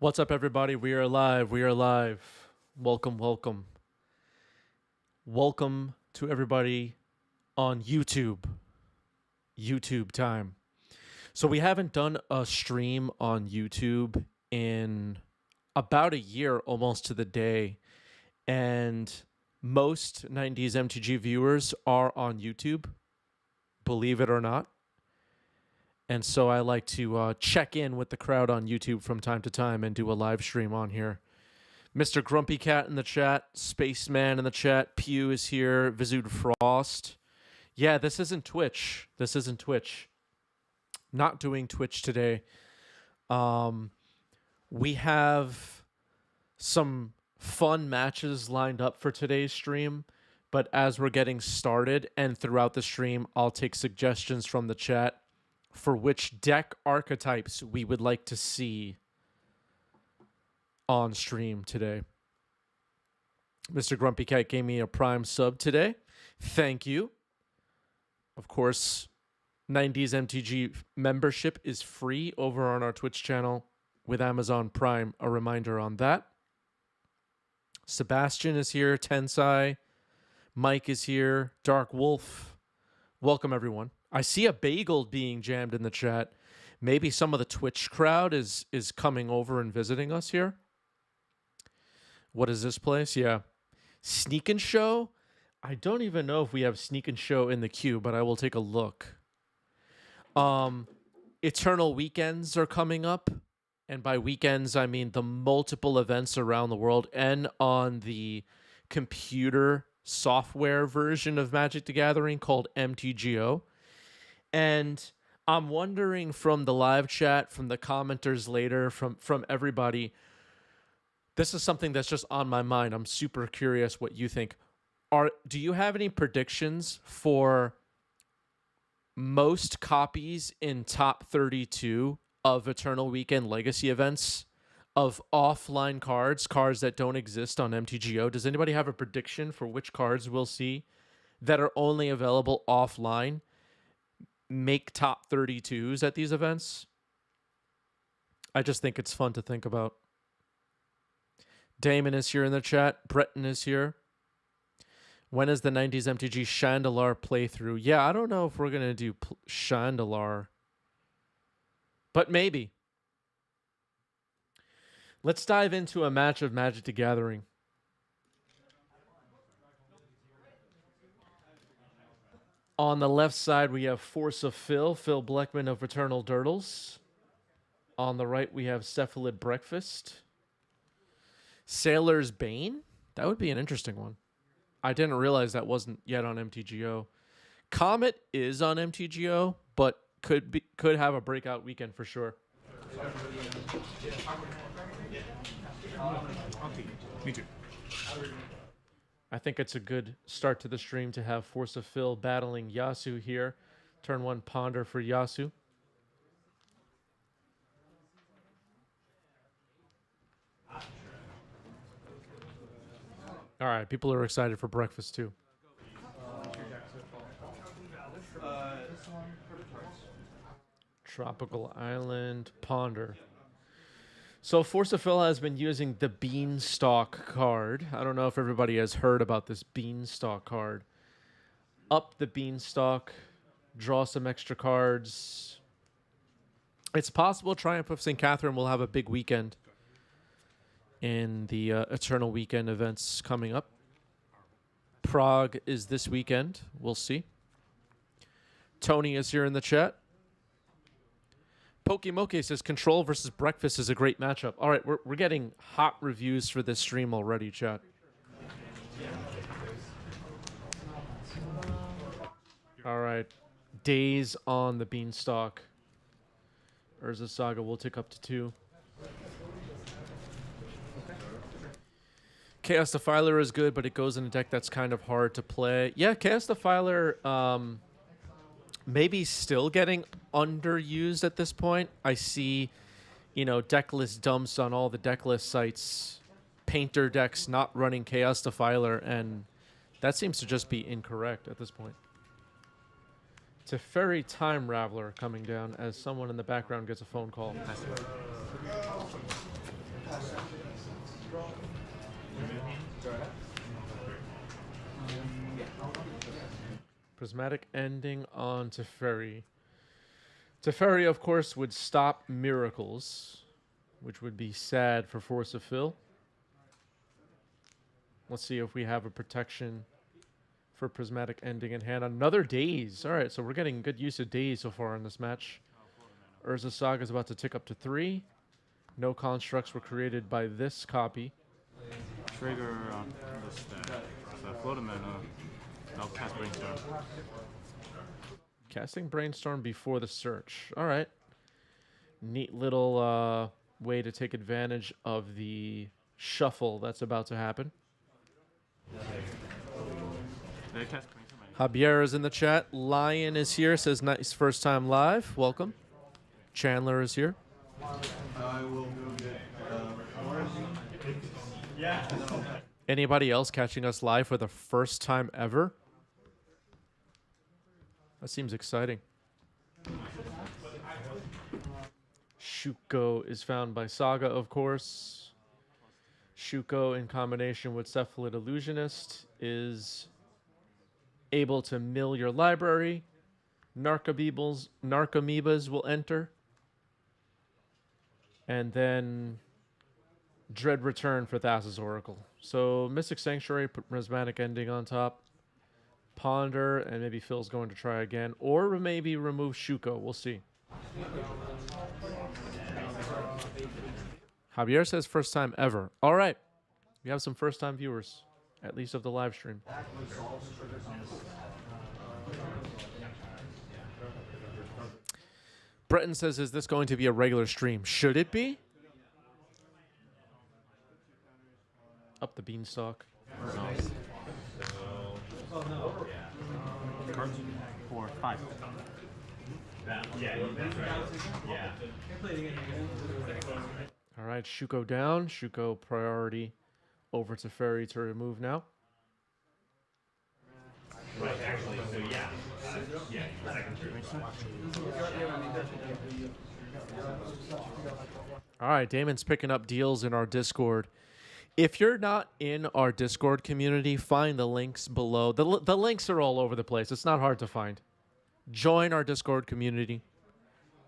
What's up, everybody? We are live. We are live. Welcome, welcome. Welcome to everybody on YouTube. YouTube time. So we haven't done a stream on YouTube in about a year, almost to the day. And most 90s MTG viewers are on YouTube, believe it or not. And so I like to check in with the crowd on YouTube from time to time and do a live stream on here. Mr. Grumpy Cat in the chat, Spaceman in the chat, Pew is here, Vizud Frost. Yeah, this isn't Twitch. This isn't Twitch. Not doing Twitch today. We have some fun matches lined up for today's stream, but as we're getting started and throughout the stream, I'll take suggestions from the chat for which deck archetypes we would like to see on stream today. Mr. Grumpy Cat gave me a Prime sub today. Thank you. Of course, 90s MTG membership is free over on our Twitch channel with Amazon Prime. A reminder on that. Sebastian is here. Tensai. Mike is here. Dark Wolf. Welcome, everyone. I see a bagel being jammed in the chat. Maybe some of the Twitch crowd is coming over and visiting us here. What is this place? Yeah. Sneak and Show? I don't even know if we have Sneak and Show in the queue, but I will take a look. Eternal Weekends are coming up. And by weekends, I mean the multiple events around the world and on the computer software version of Magic the Gathering called MTGO. And I'm wondering from the live chat, from the commenters later, from everybody, this is something that's just on my mind. I'm super curious what you think. Do you have any predictions for most copies in top 32 of Eternal Weekend Legacy events of offline cards that don't exist on MTGO? Does anybody have a prediction for which cards we'll see that are only available offline make top 32s at these events? I just think it's fun to think about. Damon is here in the chat. Breton is here. When is the 90s MTG Chandelar playthrough? Yeah, I don't know if we're going to do Chandelar, but maybe. Let's dive into a match of Magic the Gathering. On the left side, we have Force of Phil Bleckman of Eternal Durdles. On the right, we have Cephalid Breakfast. Sailor's Bane? That would be an interesting one. I didn't realize that wasn't yet on MTGO. Comet is on MTGO, but could have a breakout weekend for sure. Me too. I think it's a good start to the stream to have Force of Phil battling Yasu here. Turn one Ponder for Yasu. All right, people are excited for breakfast too. Tropical Island, Ponder. So Force of Phil has been using the Beanstalk card. I don't know if everybody has heard about this Beanstalk card. Up the Beanstalk, draw some extra cards. It's possible Triumph of St. Catherine will have a big weekend in the Eternal Weekend events coming up. Prague is this weekend. We'll see. Tony is here in the chat. Pokemoke says Control versus Breakfast is a great matchup. All right, we're getting hot reviews for this stream already, chat. All right. Days on the Beanstalk. Urza Saga will tick up to 2. Chaos Defiler is good, but it goes in a deck that's kind of hard to play. Yeah, Chaos Defiler maybe still getting underused at this point. I see, Decklist dumps on all the Decklist sites, Painter decks not running Chaos Defiler, and that seems to just be incorrect at this point. Teferi Time Raveler coming down as someone in the background gets a phone call. Prismatic ending on Teferi. Teferi, of course, would stop miracles, which would be sad for Force of Fill. Let's see if we have a protection for Prismatic ending in hand. Another Daze. All right, so we're getting good use of Daze so far in this match. Urza Saga is about to tick up to 3. No constructs were created by this copy. Trigger on this stack. So I float him and I'll cast Brainstorm. Casting Brainstorm before the search. All right. Neat little way to take advantage of the shuffle that's about to happen. Javier is in the chat. Lion is here. Says nice first time live. Welcome. Chandler is here. Anybody else catching us live for the first time ever? That seems exciting. Shuko is found by Saga, of course. Shuko, in combination with Cephalid Illusionist, is able to mill your library. Narcomoebas will enter. And then Dread Return for Thassa's Oracle. So Mystic Sanctuary, put Prismatic ending on top. Ponder, and maybe Phil's going to try again. Or maybe remove Shuko. We'll see. Javier says first time ever. All right. We have some first time viewers, at least of the live stream. Breton says, is this going to be a regular stream? Should it be? Up the beanstalk. Cards 4, 5. All right, Shuko down. Shuko priority over to Ferry to remove now. Right, actually, so yeah. Yeah, second turn. All right, Damon's picking up deals in our Discord. If you're not in our Discord community, find the links below. The links are all over the place. It's not hard to find. Join our Discord community.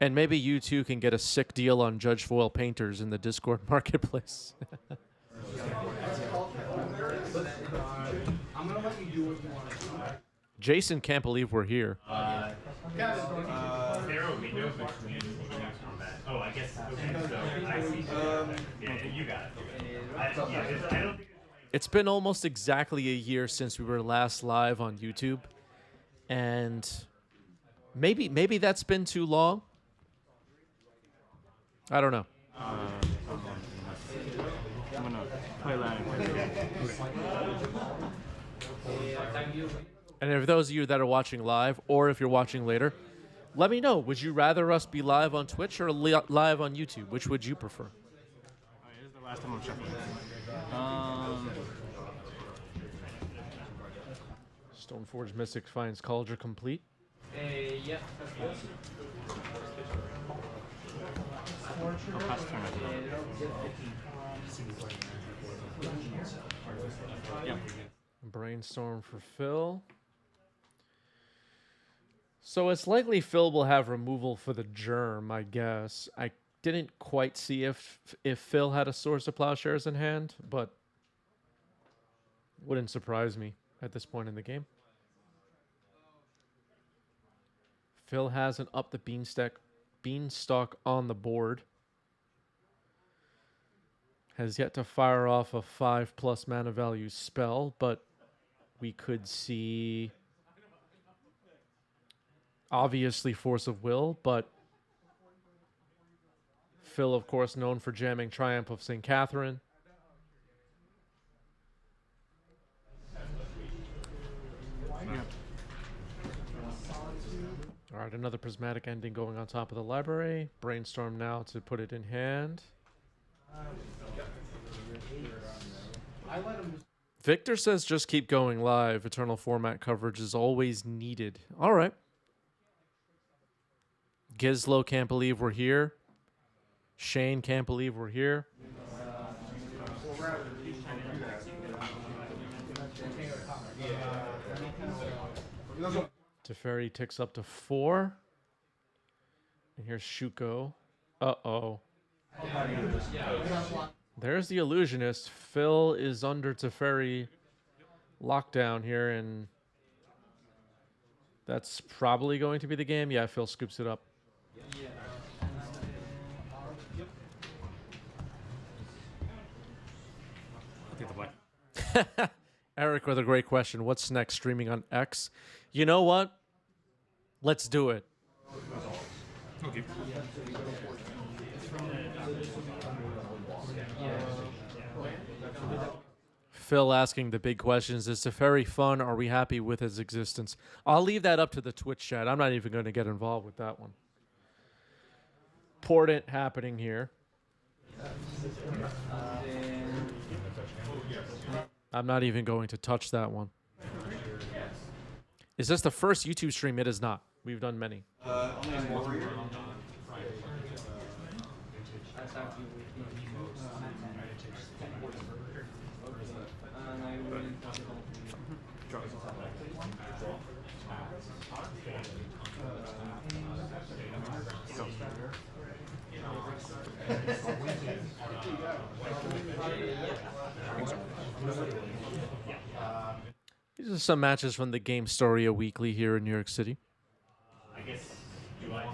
And maybe you too can get a sick deal on Judge Foil painters in the Discord marketplace. Jason can't believe we're here. Oh, I guess. Okay, so I see. Yeah, you got it. I don't think. It's been almost exactly a year since we were last live on YouTube, and maybe that's been too long. I don't know. I'm gonna play land. And if those of you that are watching live, or if you're watching later, let me know. Would you rather us be live on Twitch or live on YouTube? Which would you prefer? Alright, this is the last time I'm shuffling. Stoneforge Mystic finds Cauldron complete. Yeah. I'll pass turn. Yeah. Brainstorm for Phil. So it's likely Phil will have removal for the germ, I guess. I didn't quite see if Phil had a Source of Plowshares in hand, but wouldn't surprise me at this point in the game. Phil hasn't up the beanstalk on the board. Has yet to fire off a 5+ mana value spell, but we could see obviously Force of Will, but Phil, of course, known for jamming Triumph of St. Catherine. All right, another Prismatic ending going on top of the library. Brainstorm now to put it in hand. Victor says just keep going live. Eternal format coverage is always needed. All right. Gizlo can't believe we're here. Shane can't believe we're here. Teferi ticks up to 4. And here's Shuko. Uh-oh. There's the illusionist. Phil is under Teferi lockdown here, and that's probably going to be the game. Yeah, Phil scoops it up. I'll take the black. Eric with a great question. What's next? Streaming on X? You know what? Let's do it. Okay. Phil asking the big questions. Is Teferi fun? Are we happy with his existence? I'll leave that up to the Twitch chat. I'm not even going to get involved with that one. Portent happening here. I'm not even going to touch that one. Is this the first YouTube stream? It is not. We've done many. These are some matches from the Game Story Weekly here in New York City. I guess you like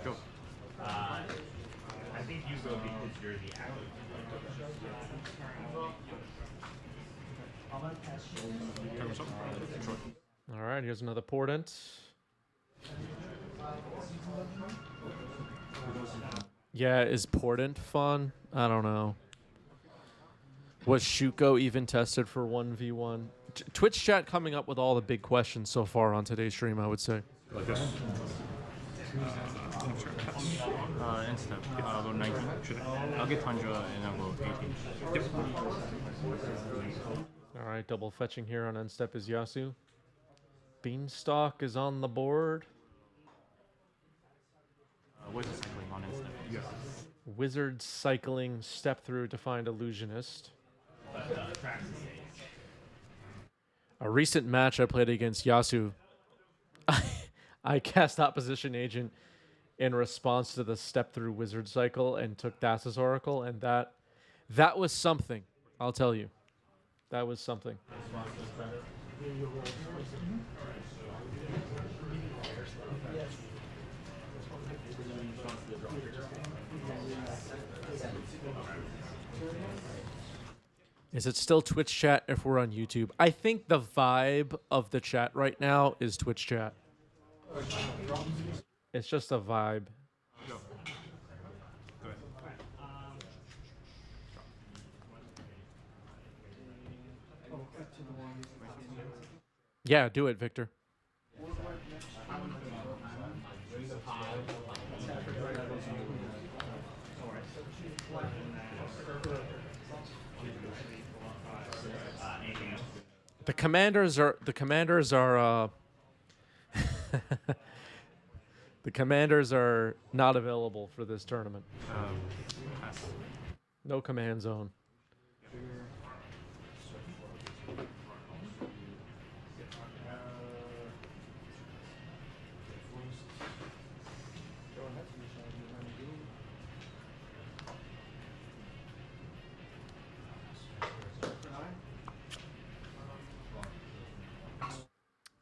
Go. I think you go because you're the active. All right, here's another Portent. Yeah, is Portent fun? I don't know. Was Shuko even tested for 1v1? Twitch chat coming up with all the big questions so far on today's stream, I would say. Like this. Instead, I'll go 19. Should I? I'll get Tundra and I'll go 18. Yep. All right, double fetching here on end step is Yasu. Beanstalk is on the board. Wizard cycling on instep. Yes. Wizard cycling step through to find Illusionist. A recent match I played against Yasu, I cast Opposition Agent in response to the step through Wizard cycle and took Thassa's Oracle, and that was something. I'll tell you, that was something. Is it still Twitch chat if we're on YouTube? I think the vibe of the chat right now is Twitch chat. It's just a vibe. Go. Go ahead. Yeah, do it, Victor. The commanders are the commanders are not available for this tournament. Pass. No command zone.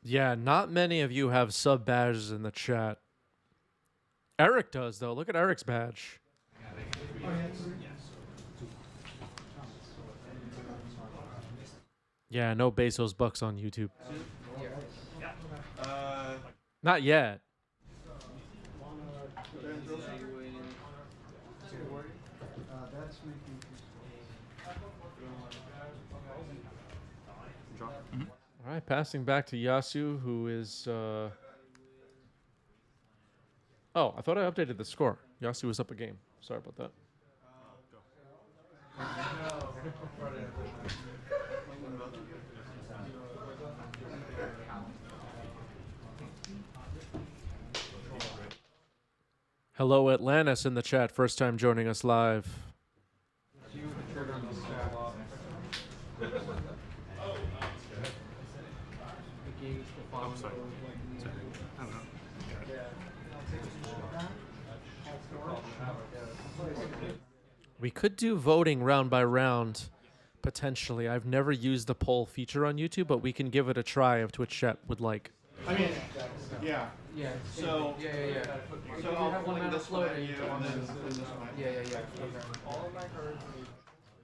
Yeah, not many of you have sub badges in the chat. Eric does, though. Look at Eric's badge. Yeah, no Bezos bucks on YouTube. Not yet. Draw. All right, passing back to Yasu, who is... Oh, I thought I updated the score. Yasu was up a game. Sorry about that. Hello, Atlantis in the chat. First time joining us live. We could do voting round by round, potentially. I've never used the poll feature on YouTube, but we can give it a try if Twitch chat would like. I mean, yeah. Yeah. So, Yeah. so I'll fling this one at you, and then fling this one at you. Yeah. Okay.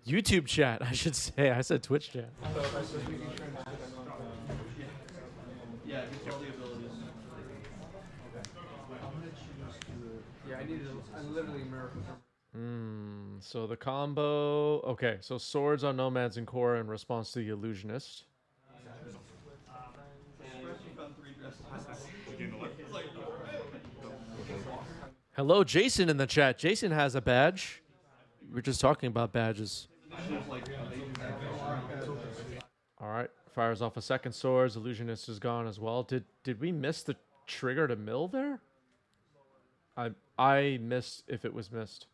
YouTube chat, I should say. I said Twitch chat. Yeah, just all the abilities. Yeah, I literally mirror. So the combo. Okay, so swords on Nomads and Core in response to the Illusionist. Hello, Jason in the chat. Jason has a badge. We're just talking about badges. All right, fires off a second swords. Illusionist is gone as well. Did we miss the trigger to mill there? I missed if it was missed.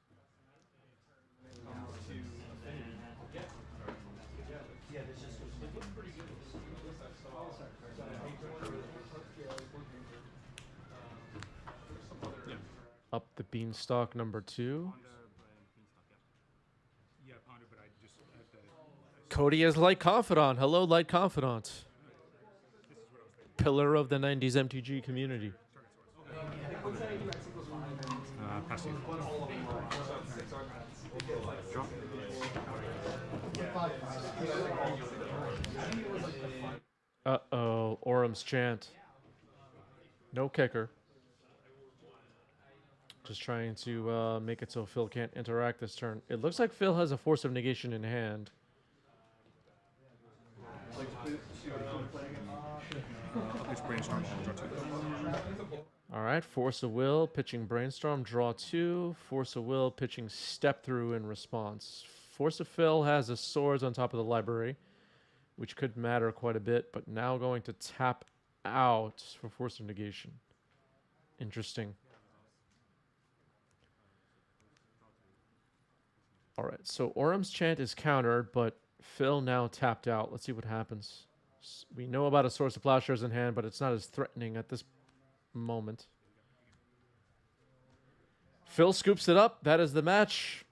Up the beanstalk number 2. Cody is Light Confidant. Hello, Light Confidant. Pillar of the 90s MTG community. Pass you. Drop. Uh-oh, Orum's Chant. No kicker. Just trying to make it so Phil can't interact this turn. It looks like Phil has a Force of Negation in hand. All right, Force of Will, pitching Brainstorm, draw 2. Force of Will, pitching Step Through in response. Force of Phil has the swords on top of the library, which could matter quite a bit, but now going to tap out for Force of Negation. Interesting. All right, so Orum's Chant is countered, but Phil now tapped out. Let's see what happens. We know about a Source of Plowshares in hand, but it's not as threatening at this moment. Phil scoops it up. That is the match.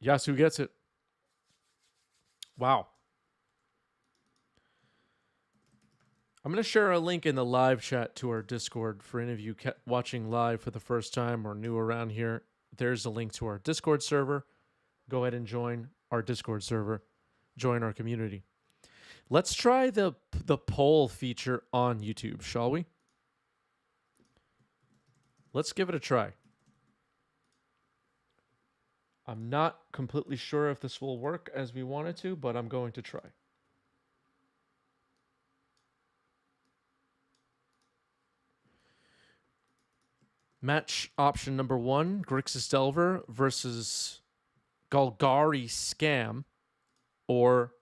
Yasu gets it. Wow. I'm going to share a link in the live chat to our Discord for any of you watching live for the first time or new around here. There's a link to our Discord server. Go ahead and join our Discord server. Join our community. Let's try the poll feature on YouTube, shall we? Let's give it a try. I'm not completely sure if this will work as we want it to, but I'm going to try. Match option number 1, Grixis Delver versus Golgari Scam, or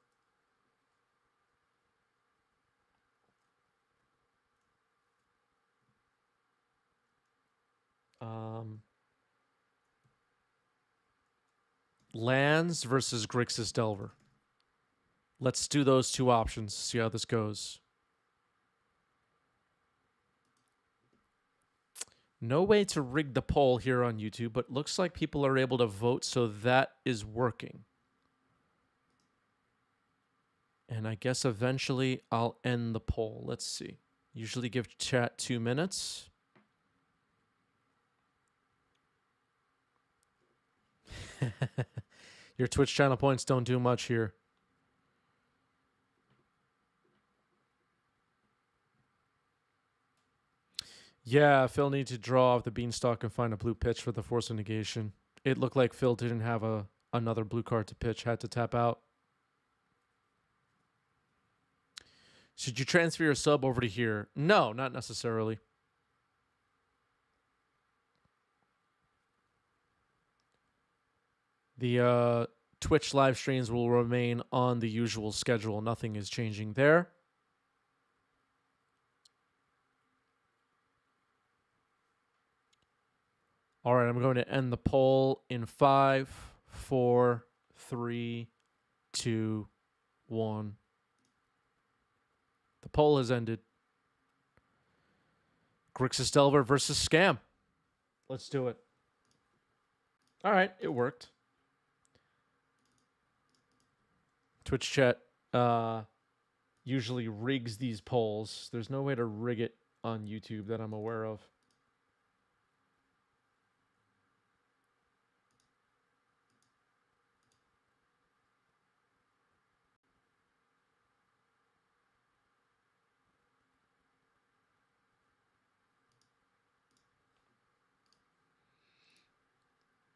Lands versus Grixis Delver. Let's do those 2 options, see how this goes. No way to rig the poll here on YouTube, but looks like people are able to vote, so that is working. And I guess eventually I'll end the poll. Let's see. Usually give chat 2 minutes. Your Twitch channel points don't do much here. Yeah, Phil needs to draw off the beanstalk and find a blue pitch for the Force of Negation. It looked like Phil didn't have another blue card to pitch, had to tap out. Should you transfer your sub over to here? No, not necessarily. The Twitch live streams will remain on the usual schedule. Nothing is changing there. All right, I'm going to end the poll in 5, 4, 3, 2, 1. The poll has ended. Grixis Delver versus Scam. Let's do it. All right, it worked. Twitch chat usually rigs these polls. There's no way to rig it on YouTube that I'm aware of.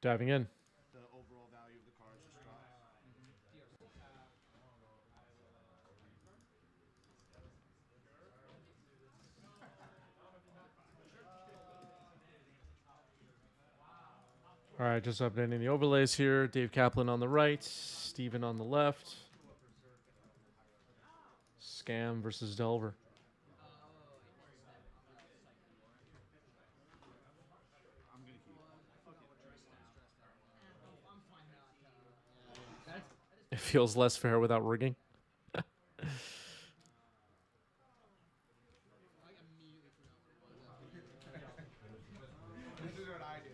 Diving in. The overall value of the cards just drops. All right, just updating the overlays here. Dave Kaplan on the right, Steven on the left. Scam versus Delver. It feels less fair without rigging.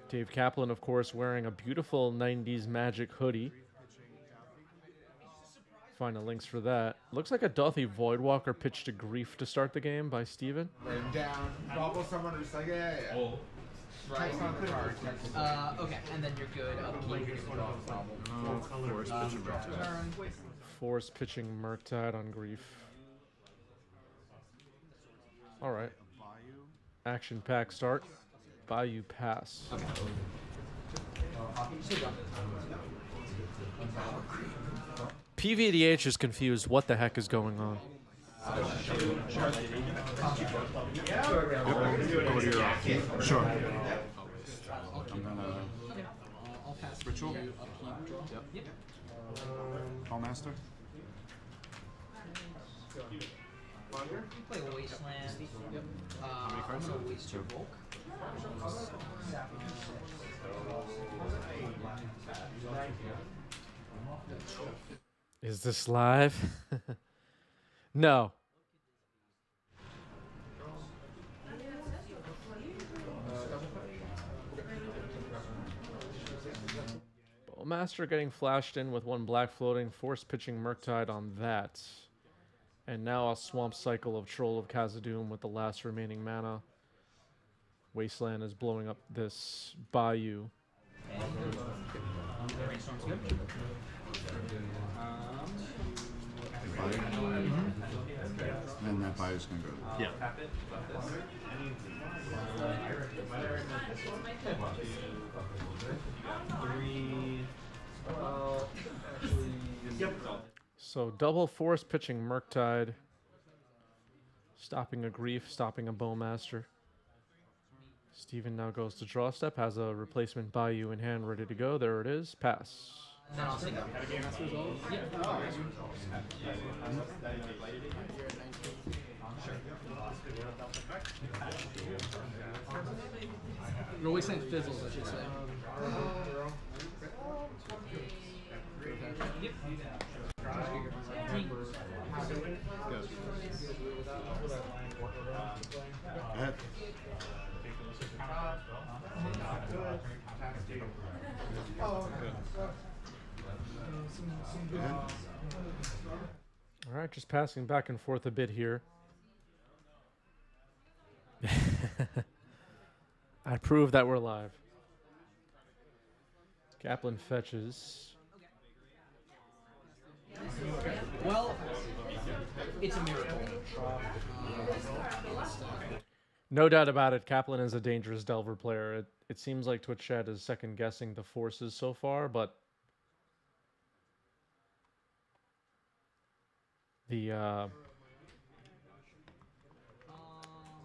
Dave Kaplan, of course, wearing a beautiful 90s Magic hoodie. Find the links for that. Looks like a Dothy Voidwalker pitched to Grief to start the game by Steven. Write him down. Bubble someone who's like, yeah. Oh. Text on the card. Okay, and then you're good. Force pitching Murktide on Grief. All right. Action pack start. Bayou pass. Okay. PVDH is confused. What the heck is going on? Go to your Sure. I'm gonna I'll pass Ritual? you upkeep draw. Yep. Call Master. Play a Wasteland. Yep. many cards? Also waste your bulk. Is this live? No. Bowmaster getting flashed in with one black floating, force pitching Murktide on that. And now a swamp cycle of Troll of Khazad-dûm with the last remaining mana. Wasteland is blowing up this Bayou. Brainstorm's good. And that Bayou's gonna go. Yeah. So double force pitching Murktide. Stopping a Grief, stopping a Bowmaster. Steven now goes to draw step, has a replacement Bayou in hand ready to go. There it is. Pass. And then I'll take up. Your Wasteland fizzles, I should say. Go ahead. Go ahead. All right, just passing back and forth a bit here. I prove that we're live. Kaplan fetches. Well, it's a miracle. No doubt about it, Kaplan is a dangerous Delver player. It seems like Twitch chat is second guessing the forces so far, but the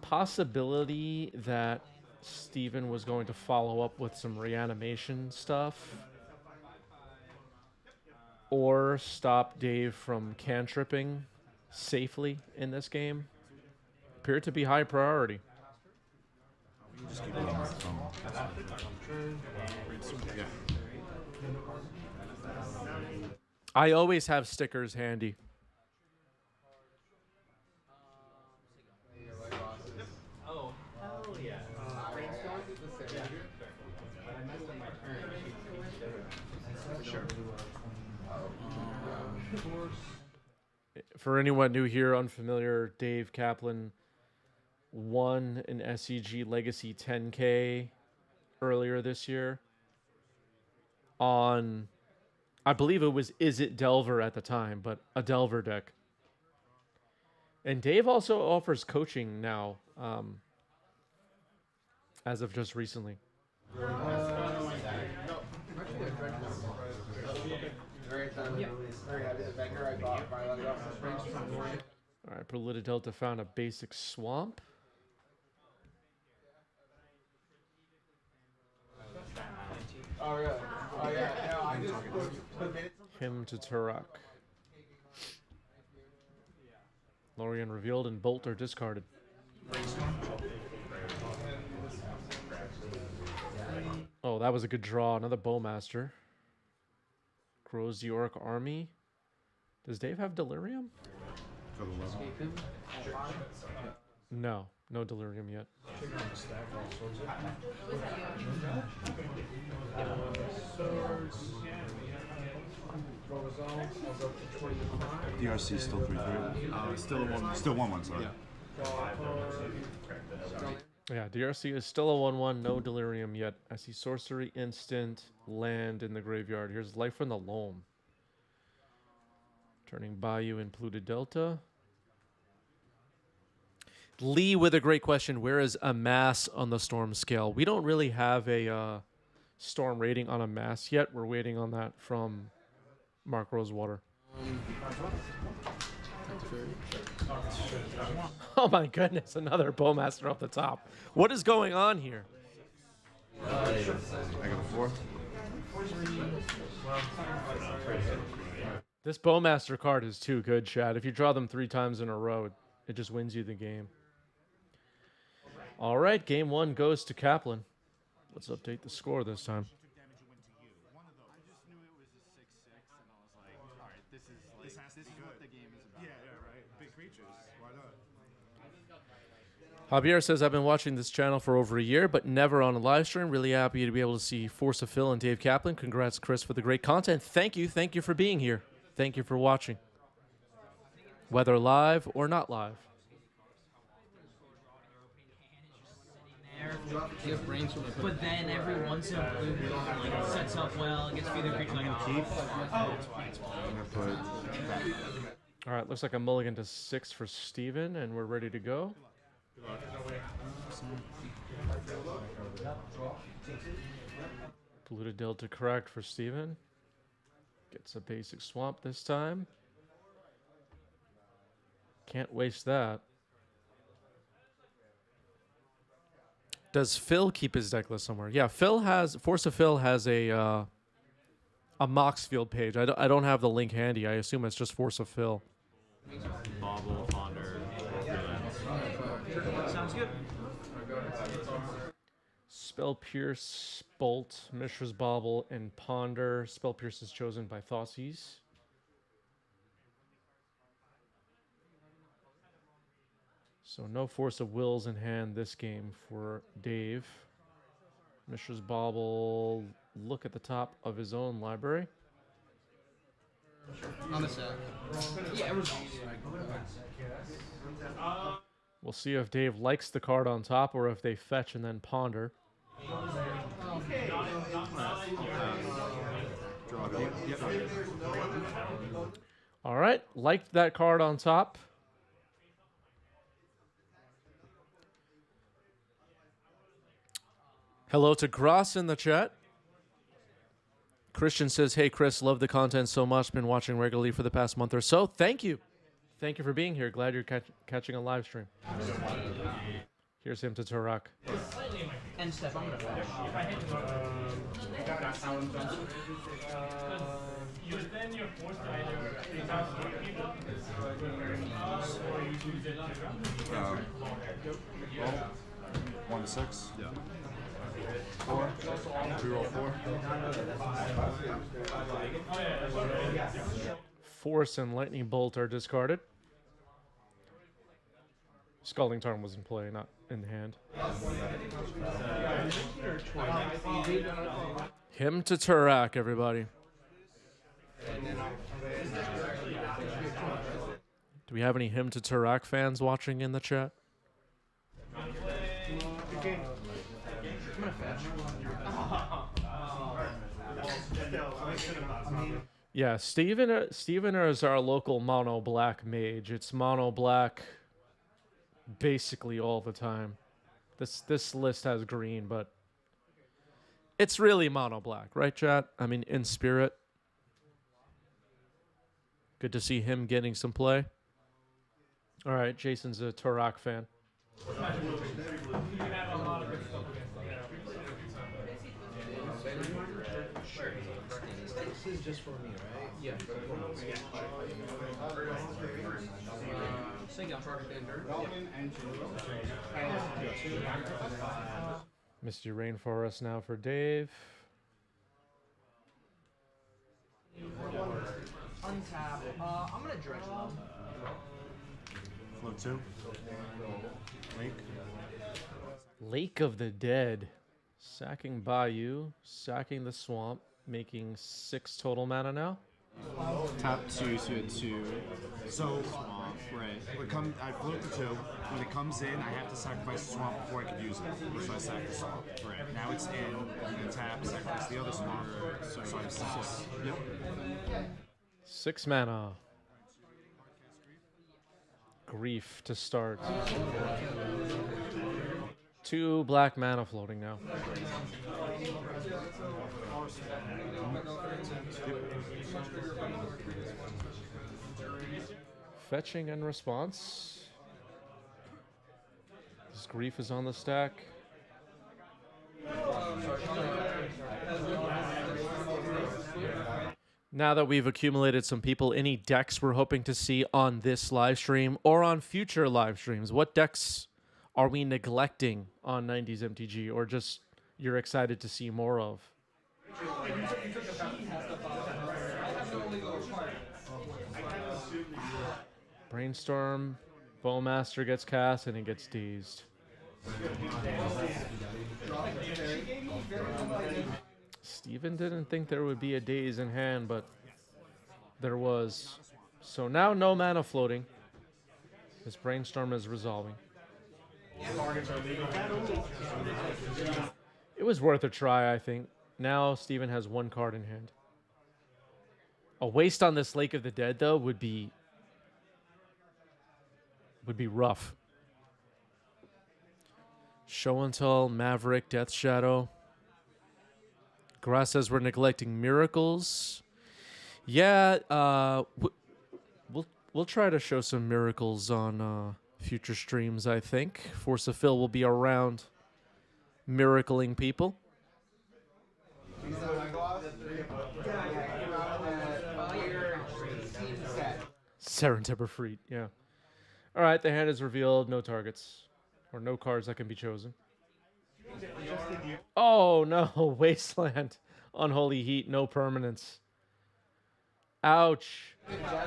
possibility that Steven was going to follow up with some reanimation stuff or stop Dave from cantripping safely in this game appeared to be high priority. Just keep it on my phone. Yeah. I always have stickers handy. Oh, hell yeah. Sure. For anyone new here, unfamiliar, Dave Kaplan won an SEG Legacy 10K earlier this year on, I believe it was Is It Delver at the time, but a Delver deck. And Dave also offers coaching now, as of just recently. All right, Prolita Delta found a basic swamp. Oh, really? Oh, yeah. No, I just put minutes. Him to Turok. Lorien revealed and Bolt are discarded. Oh, that was a good draw. Another Bowmaster. Grows the Orc Army. Does Dave have Delirium? For the level. No, no Delirium yet. DRC still 3-3. Still a 1-1. Still 1-1, sorry. Yeah, DRC is still a 1-1, no Delirium yet. I see Sorcery, Instant, Land in the graveyard. Here's Life from the Loam. Turning Bayou and Polluted Delta. Lee with a great question. Where is a mass on the storm scale? We don't really have a storm rating on a mass yet. We're waiting on that from Mark Rosewater. Oh my goodness, another Bowmaster off the top. What is going on here? I got a 4. This Bowmaster card is too good, Chad. If you draw them 3 times in a row, it just wins you the game. All right, game 1 goes to Kaplan. Let's update the score this time. Javier says, I've been watching this channel for over a year, but never on a live stream. Really happy to be able to see Force of Phil and Dave Kaplan. Congrats, Chris, for the great content. Thank you. Thank you for being here. Thank you for watching. Whether live or not live. But then every once in a blue moon, like, sets up well, gets feeder creatures like Keep. oh, I'm gonna put. All right, looks like a mulligan to 6 for Steven, and we're ready to go. Polluted Delta correct for Steven. Gets a basic swamp this time. Can't waste that. Does Phil keep his deck list somewhere? Yeah, Force of Phil has a Moxfield page. I don't have the link handy. I assume it's just Force of Phil. Bobble, Ponder, sounds good. Spell Pierce, Bolt, Mishra's Bauble, and Ponder. Spell Pierce is chosen by Thoughtseize. So no Force of Wills in hand this game for Dave. Mishra's Bauble, look at the top of his own library. On the set. Yeah, We'll see if Dave likes the card on top or if they fetch and then ponder. All right, liked that card on top. Hello to Gross in the chat. Christian says, hey, Chris, love the content so much. Been watching regularly for the past month or so. Thank you. Thank you for being here. Glad you're catching a live stream. Here's him to Turok. And Steph, I'm going to flash. Then you're forced to either take out more people or you choose it to 1 to 6. Yeah. 4. Reroll 4. Force and Lightning Bolt are discarded. Scalding Tarn was in play, not in hand. Him to Turok, everybody. Do we have any Hymn to Turak fans watching in the chat? Yeah, Steven is our local mono black mage. It's mono black basically all the time. This list has green, but it's really mono black, right, chat? I mean, in spirit. Good to see him getting some play. All right, Jason's a Turok fan. This is just for me, right? Yeah. Misty Rainforest now for Dave. Untap. I'm gonna dredge low. Float 2. Lake. Lake of the Dead. Sacking Bayou, sacking the swamp, making 6 total mana now. Tap 2, so you had 2. So, Right. I float the 2. When it comes in, I have to sacrifice the swamp before I could use it. So I sack the swamp. Right. Now it's in, I'm going to tap, sacrifice the other swamp. So I'm 6. Yep. 6 mana. Grief to start. 2 black mana floating now. Fetching and response. This Grief is on the stack. Now that we've accumulated some people, any decks we're hoping to see on this live stream or on future live streams? What decks are we neglecting on 90s MTG, or just you're excited to see more of? Brainstorm, Bowmaster gets cast and he gets dazed. Steven didn't think there would be a daze in hand, but there was. So now no mana floating. This Brainstorm is resolving. It was worth a try, I think. Now Steven has 1 card in hand. A waste on this Lake of the Dead, though, would be rough. Show and Tell, Maverick, Death Shadow. Grass says we're neglecting Miracles. Yeah, we'll try to show some Miracles on future streams, I think. Force of Phil will be around miracling people. Serendipper Freed, yeah. All right, the hand is revealed. No targets. Or no cards that can be chosen. Oh, no. Wasteland. Unholy Heat. No permanence. Ouch. I'm gonna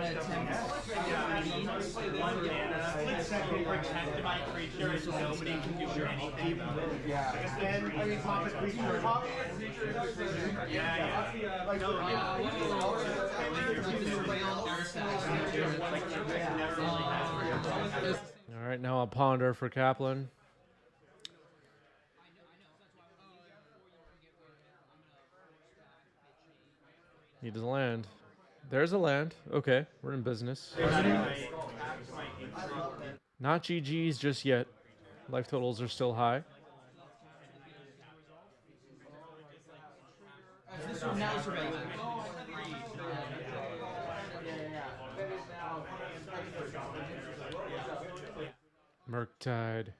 attempt one mana, second protected by creatures, so nobody can do anything. All right, now a Ponder for Kaplan. Need a land. There's a land. Okay, we're in business. Not GG's just yet. Life totals are still high. This one now is relevant. Murktide.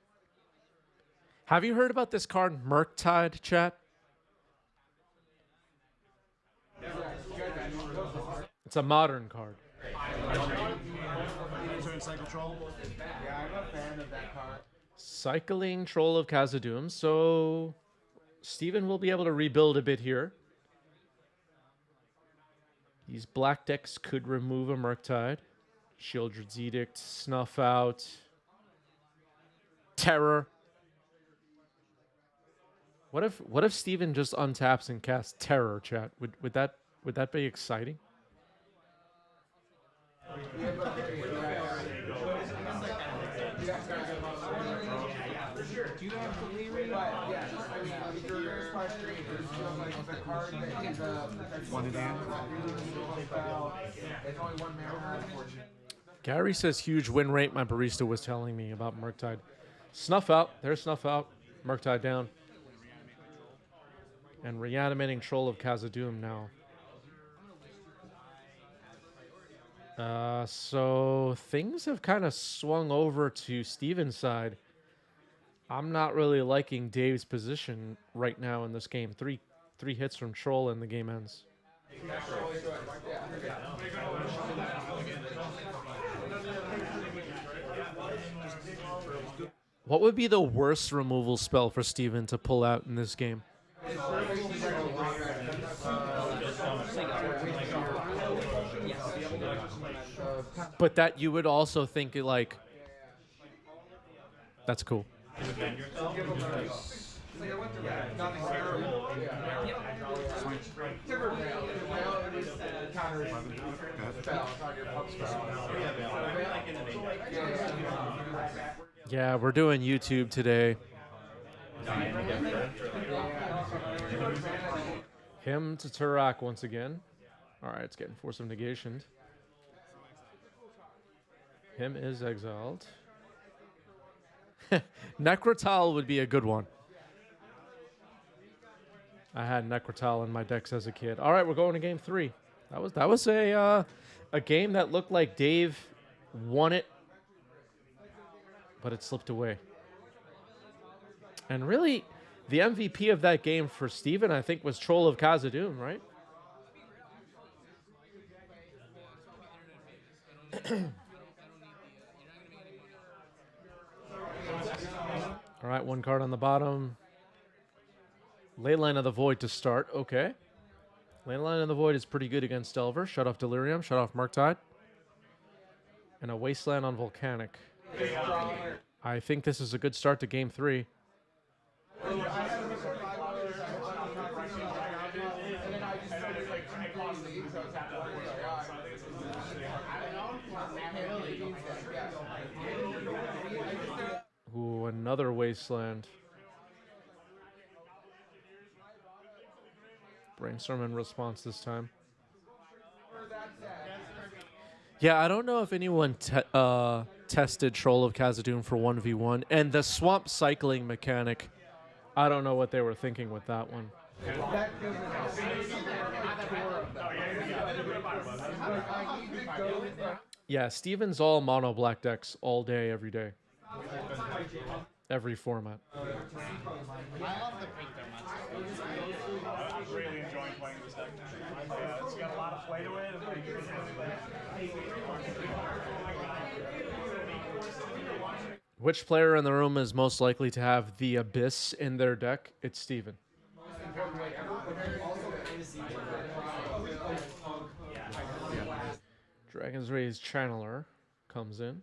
Have you heard about this card, Murktide, chat? It's a modern card. Turn cycle troll. Yeah, I'm a fan of that card. Cycling Troll of Khazad-dûm. So Steven will be able to rebuild a bit here. These black decks could remove a Murktide. Shieldred's Edict, Snuff Out, Terror. What if Steven just untaps and casts Terror, chat? Would that be exciting? Do you have Delirium? One in hand. Gary says huge win rate. My barista was telling me about Murktide. Snuff out. There's Snuff out. Murktide down. And reanimating Troll of Khazad-dûm now. So things have kind of swung over to Steven's side. I'm not really liking Dave's position right now in this game. Three hits from Troll and the game ends. What would be the worst removal spell for Steven to pull out in this game? But that you would also think like, that's cool. Yeah, we're doing YouTube today. Him to Turok once again. All right, it's getting Force of Negation. Him is exiled. Necrotal would be a good one. I had Necrotal in my decks as a kid. All right, we're going to game 3. That was a game that looked like Dave won it, but it slipped away. And really, the MVP of that game for Steven, I think, was Troll of Khazad-dûm, right? All right, one card on the bottom. Leyline of the Void to start. Okay. Leyline of the Void is pretty good against Delver. Shut off Delirium, shut off Murktide. And a Wasteland on Volcanic. I think this is a good start to game 3. Ooh, another Wasteland. Brainstorm in response this time. Yeah, I don't know if anyone tested Troll of Khazad-dûm for 1v1. And the swamp cycling mechanic, I don't know what they were thinking with that one. Yeah, Steven's all mono black decks all day, every day. Every format. I love the pink I'm really enjoying playing this deck. It's got a lot of play to it. Which player in the room is most likely to have the Abyss in their deck? It's Steven. Dragon's Ray's Channeler comes in.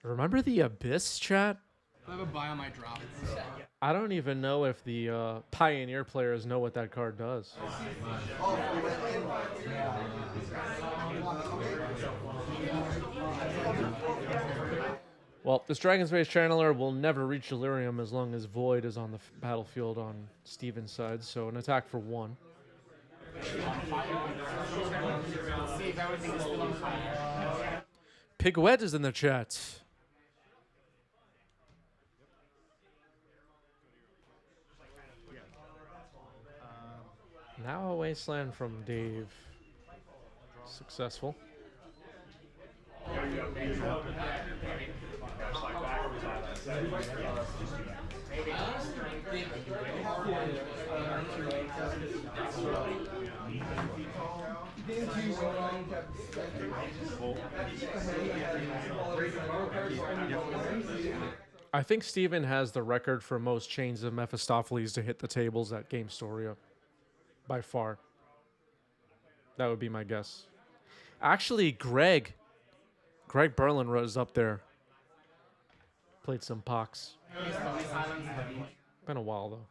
Remember the Abyss, chat? I have a buy on my drop. I don't even know if the Pioneer players know what that card does. Well, this Dragon's Rage Channeler will never reach Delirium as long as Void is on the battlefield on Steven's side, so an attack for 1. Pigwet is in the chat. Now a Wasteland from Dave. Successful. I think Steven has the record for most chains of Mephistopheles to hit the tables at Game Storia. By far. That would be my guess. Actually, Greg Berlin was up there. Played some Pox. Been a while though.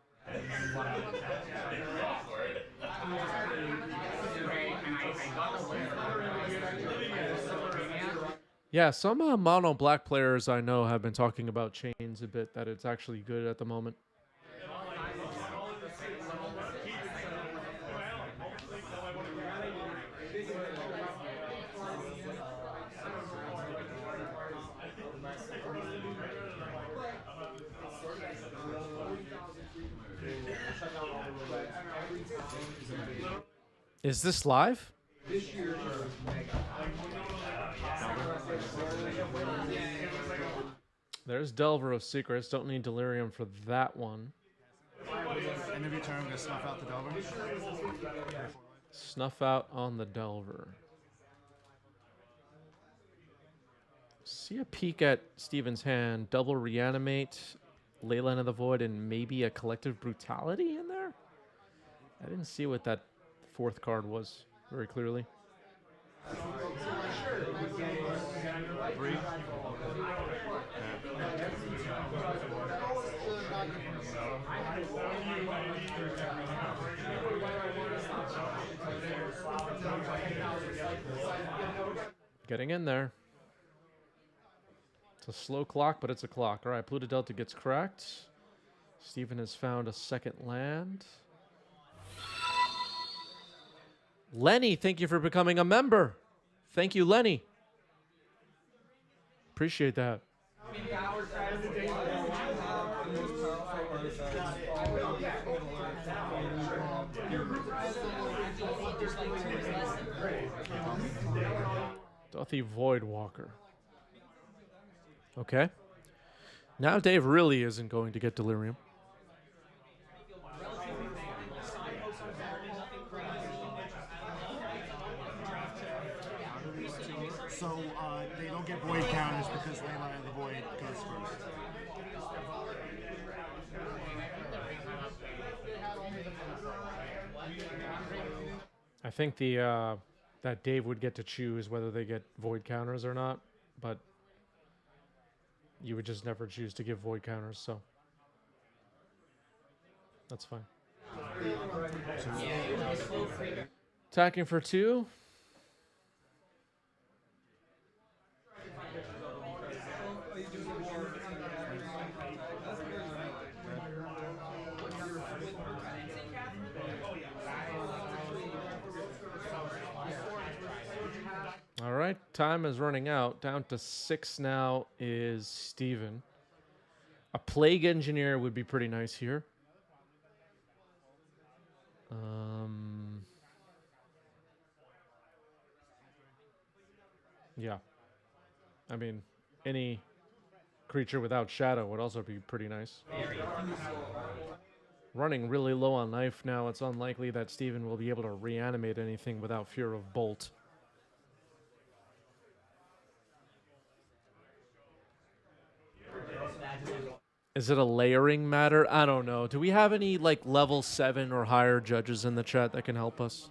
Yeah, some mono black players I know have been talking about chains a bit, that it's actually good at the moment. Is this live? There's Delver of Secrets. Don't need Delirium for that one. End of your turn, I'm going to snuff out the Delver. Snuff out on the Delver. See a peek at Steven's hand. Double Reanimate, Leyline of the Void, and maybe a Collective Brutality in there? I didn't see what that fourth card was very clearly. 3. Getting in there. It's a slow clock, but it's a clock. All right, Pluto Delta gets cracked. Steven has found a second land. Lenny, thank you for becoming a member. Thank you, Lenny. Appreciate that. Dothy Voidwalker. Okay. Now Dave really isn't going to get Delirium. So they don't get void counters because Leyline of the Void goes first. I think the that Dave would get to choose whether they get void counters or not, but you would just never choose to give void counters, so that's fine. Attacking for 2. All right, time is running out. Down to 6 now is Steven. A Plague Engineer would be pretty nice here. Yeah. I mean, any creature without shadow would also be pretty nice. Running really low on life now. It's unlikely that Steven will be able to reanimate anything without fear of Bolt. Is it a layering matter? I don't know. Do we have any like level 7 or higher judges in the chat that can help us?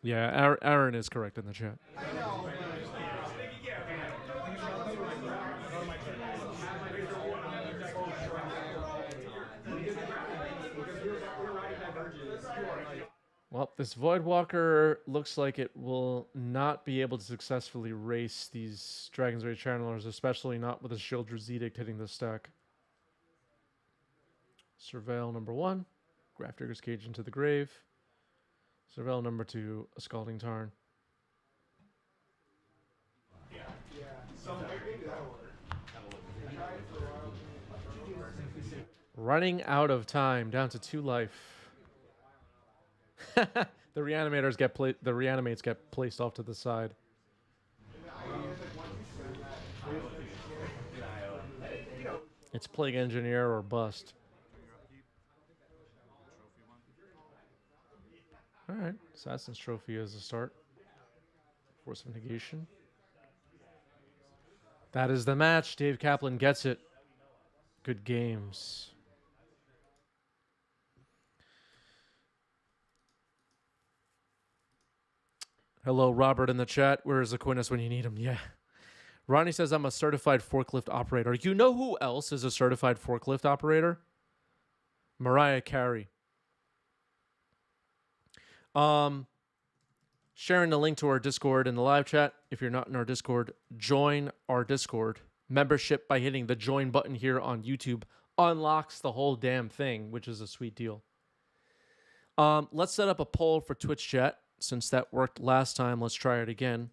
Yeah, Aaron is correct in the chat. Well, this Voidwalker looks like it will not be able to successfully race these Dragon's Rage Channelers, especially not with a Shieldred's Edict hitting the stack. Surveil number 1, Grafdigger's Cage into the grave. Surveil number 2, a Scalding Tarn. Running out of time, down to 2 life. The reanimates get placed off to the side. It's Plague Engineer or bust. All right, Assassin's Trophy is a start. Force of Negation. That is the match. Dave Kaplan gets it. Good games. Hello, Robert in the chat. Where is Aquinas when you need him? Yeah. Ronnie says I'm a certified forklift operator. You know who else is a certified forklift operator? Mariah Carey. Sharing the link to our Discord in the live chat. If you're not in our Discord, join our Discord. Membership by hitting the join button here on YouTube unlocks the whole damn thing, which is a sweet deal. Let's set up a poll for Twitch chat. Since that worked last time, let's try it again.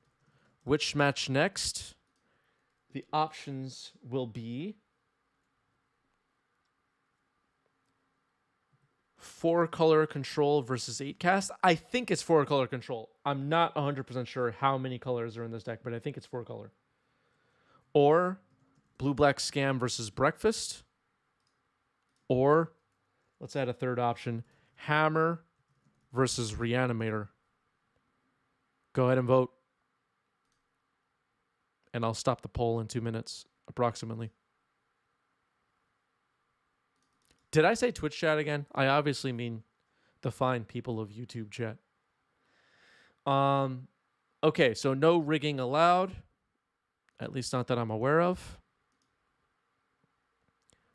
Which match next? The options will be 4-color control versus 8-cast. I think it's 4-color control. I'm not 100% sure how many colors are in this deck, but I think it's 4-color. Or blue-black scam versus breakfast. Or, let's add a third option, hammer versus reanimator. Go ahead and vote. And I'll stop the poll in 2 minutes, approximately. Did I say Twitch chat again? I obviously mean the fine people of YouTube chat. Okay, so no rigging allowed. At least not that I'm aware of.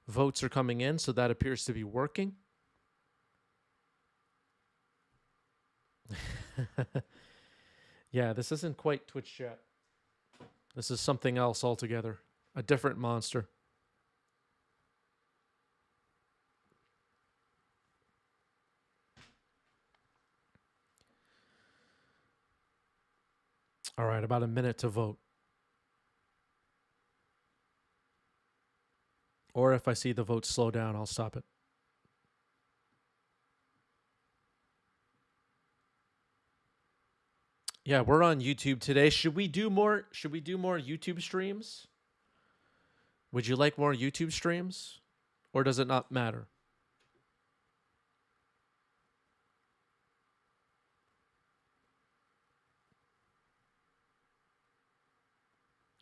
Votes are coming in, so that appears to be working. Yeah, this isn't quite Twitch chat. This is something else altogether. A different monster. All right, about a minute to vote. Or if I see the vote slow down, I'll stop it. Yeah, we're on YouTube today. Should we do more YouTube streams? Would you like more YouTube streams? Or does it not matter?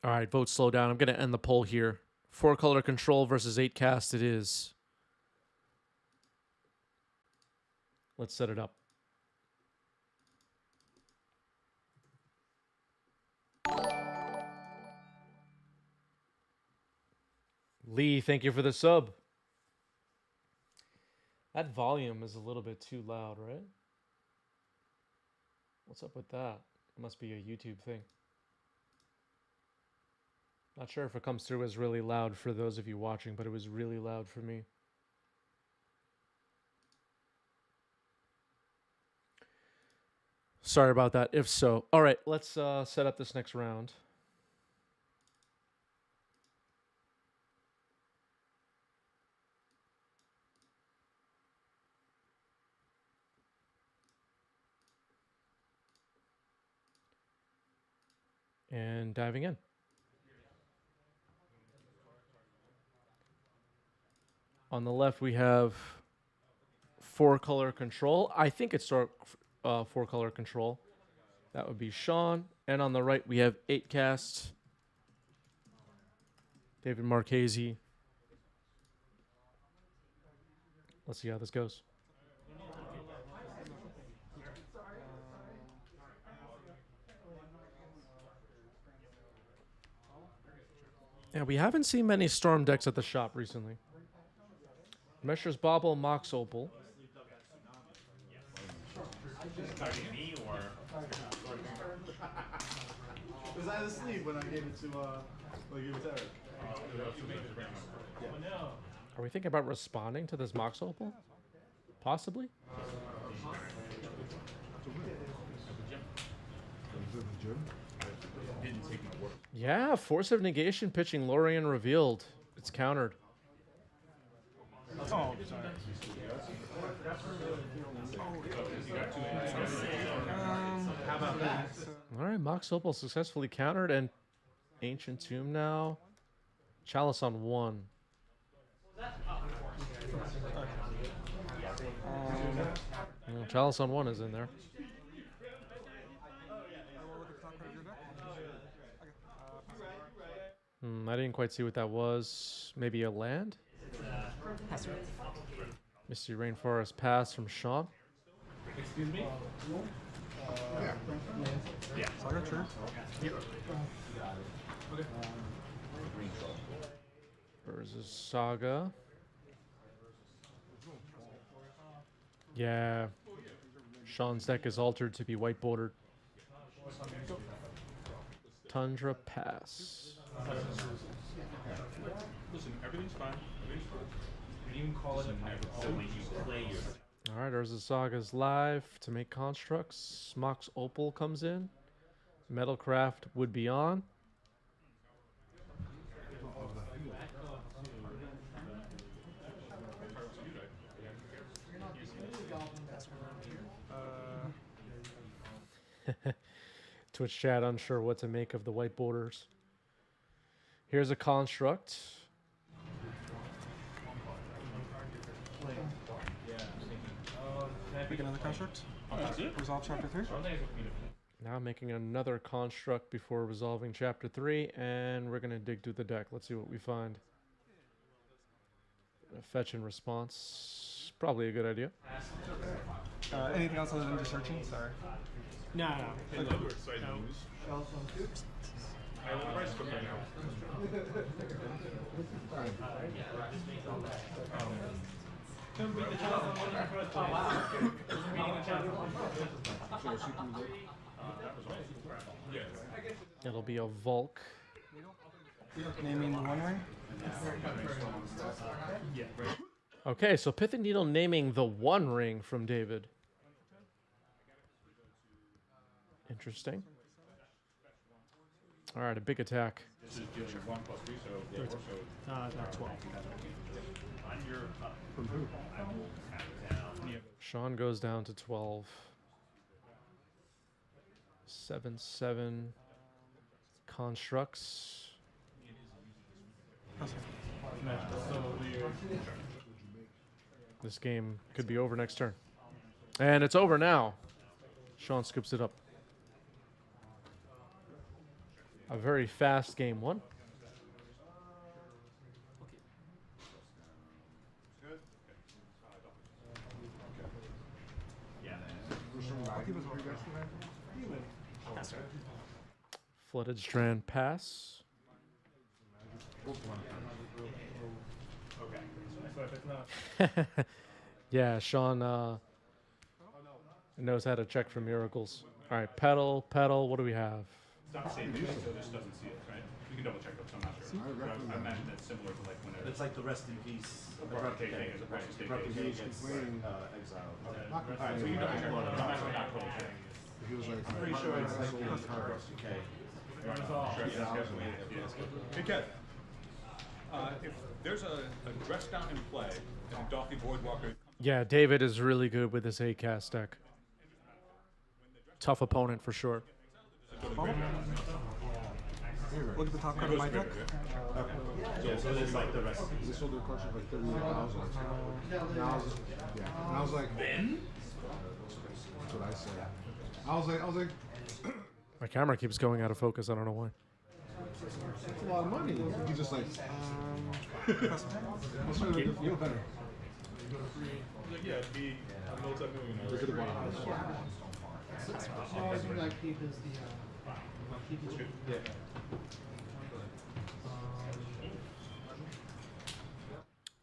All right, vote slow down. I'm going to end the poll here. 4-color control versus 8-cast it is. Let's set it up. Lee, thank you for the sub. That volume is a little bit too loud, right? What's up with that? It must be a YouTube thing. Not sure if it comes through as really loud for those of you watching, but it was really loud for me. Sorry about that, if so. All right, let's set up this next round. And diving in. On the left, we have 4-color control. I think it's 4-color control. That would be Sean. And on the right, we have 8-cast. David Marchese. Let's see how this goes. Yeah, we haven't seen many Storm decks at the shop recently. Meshers Bobble, Mox Opal. Was I asleep when I gave it to Eric? Are we thinking about responding to this Mox Opal? Possibly? Yeah, Force of Negation pitching Lorien revealed. It's countered. Oh, sorry. How about that? All right, Mox Opal successfully countered, and Ancient Tomb now. Chalice on 1. Chalice on 1 is in there. I didn't quite see what that was. Maybe a land? Misty Rainforest Pass from Sean. Excuse me? Saga trigger. Versus Saga. Yeah. Sean's deck is altered to be white bordered. Tundra pass. Listen, everything's fine. Everything's fine. You can even call it a never so when you play your Alright, Urza Saga's live to make constructs. Mox Opal comes in. Metalcraft would be on. Twitch chat unsure what to make of the white borders. Here's a construct. Make another construct. That's it? Resolve chapter 3. Now making another construct before resolving chapter 3, and we're gonna dig through the deck. Let's see what we find. Fetch and response. Probably a good idea. Anything else other than just searching? Sorry. No. Hey, look, we're excited news. I have a price book right now. It'll be a Volk. Naming the One Ring. Okay, so Pith and Needle naming the One Ring from David. Interesting. All right, a big attack. This is dealing 1 + 3, so 12. on your Sean goes down to 12. 7/7 constructs. This game could be over next turn. And it's over now. Sean scoops it up. A very fast game one. Flooded Strand pass. Yeah, Sean knows how to check for miracles. All right, pedal. What do we have? It's not the same music, so this doesn't see it, right? We can double check that, so I'm not sure. I imagine that's similar to like when It's like the rest in peace. The Replica thing is a precious state case. gets exiled. Alright, so you double check, but I'm actually not double checking. I'm pretty sure it's like okay. Hey, Kev. If there's a dress down in play and Dolphy Voidwalker, Yeah, David is really good with this A-cast deck. Tough opponent for sure. Look at the top card of my deck. Yeah, so it's like the rest. They sold their collection for like 38,000. And I was like, that's what I said. I was like, My camera keeps going out of focus. I don't know why. that's a lot of money. He's just like, what's going to feel better? yeah, it'd be a multi-millionaire. They could have bought a house.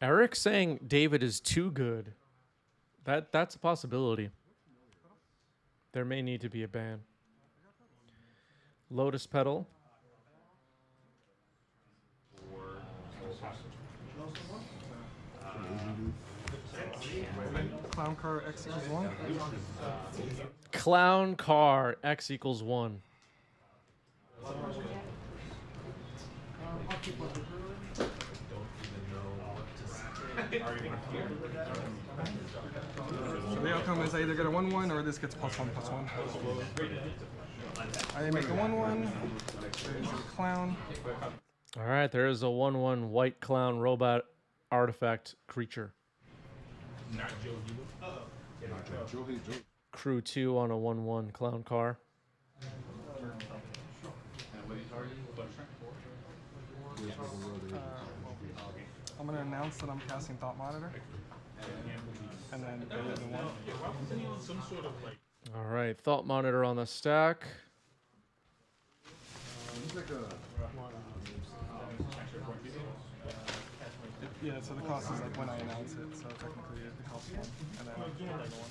Eric saying David is too good. That's a possibility. There may need to be a ban. Lotus Petal. Clown car X equals 1. Clown Car X equals 1. So the outcome is I either get a 1/1 or this gets +1/+1. I make a 1/1. There's a clown. All right, there is a 1/1 white clown robot artifact creature. Crew 2 on a 1/1 clown car. I'm going to announce that I'm casting Thought Monitor. And then go into 1. All right, Thought Monitor on the stack. It's like a. Yeah, so the cost is like when I announce it, so technically it costs one. And then another one.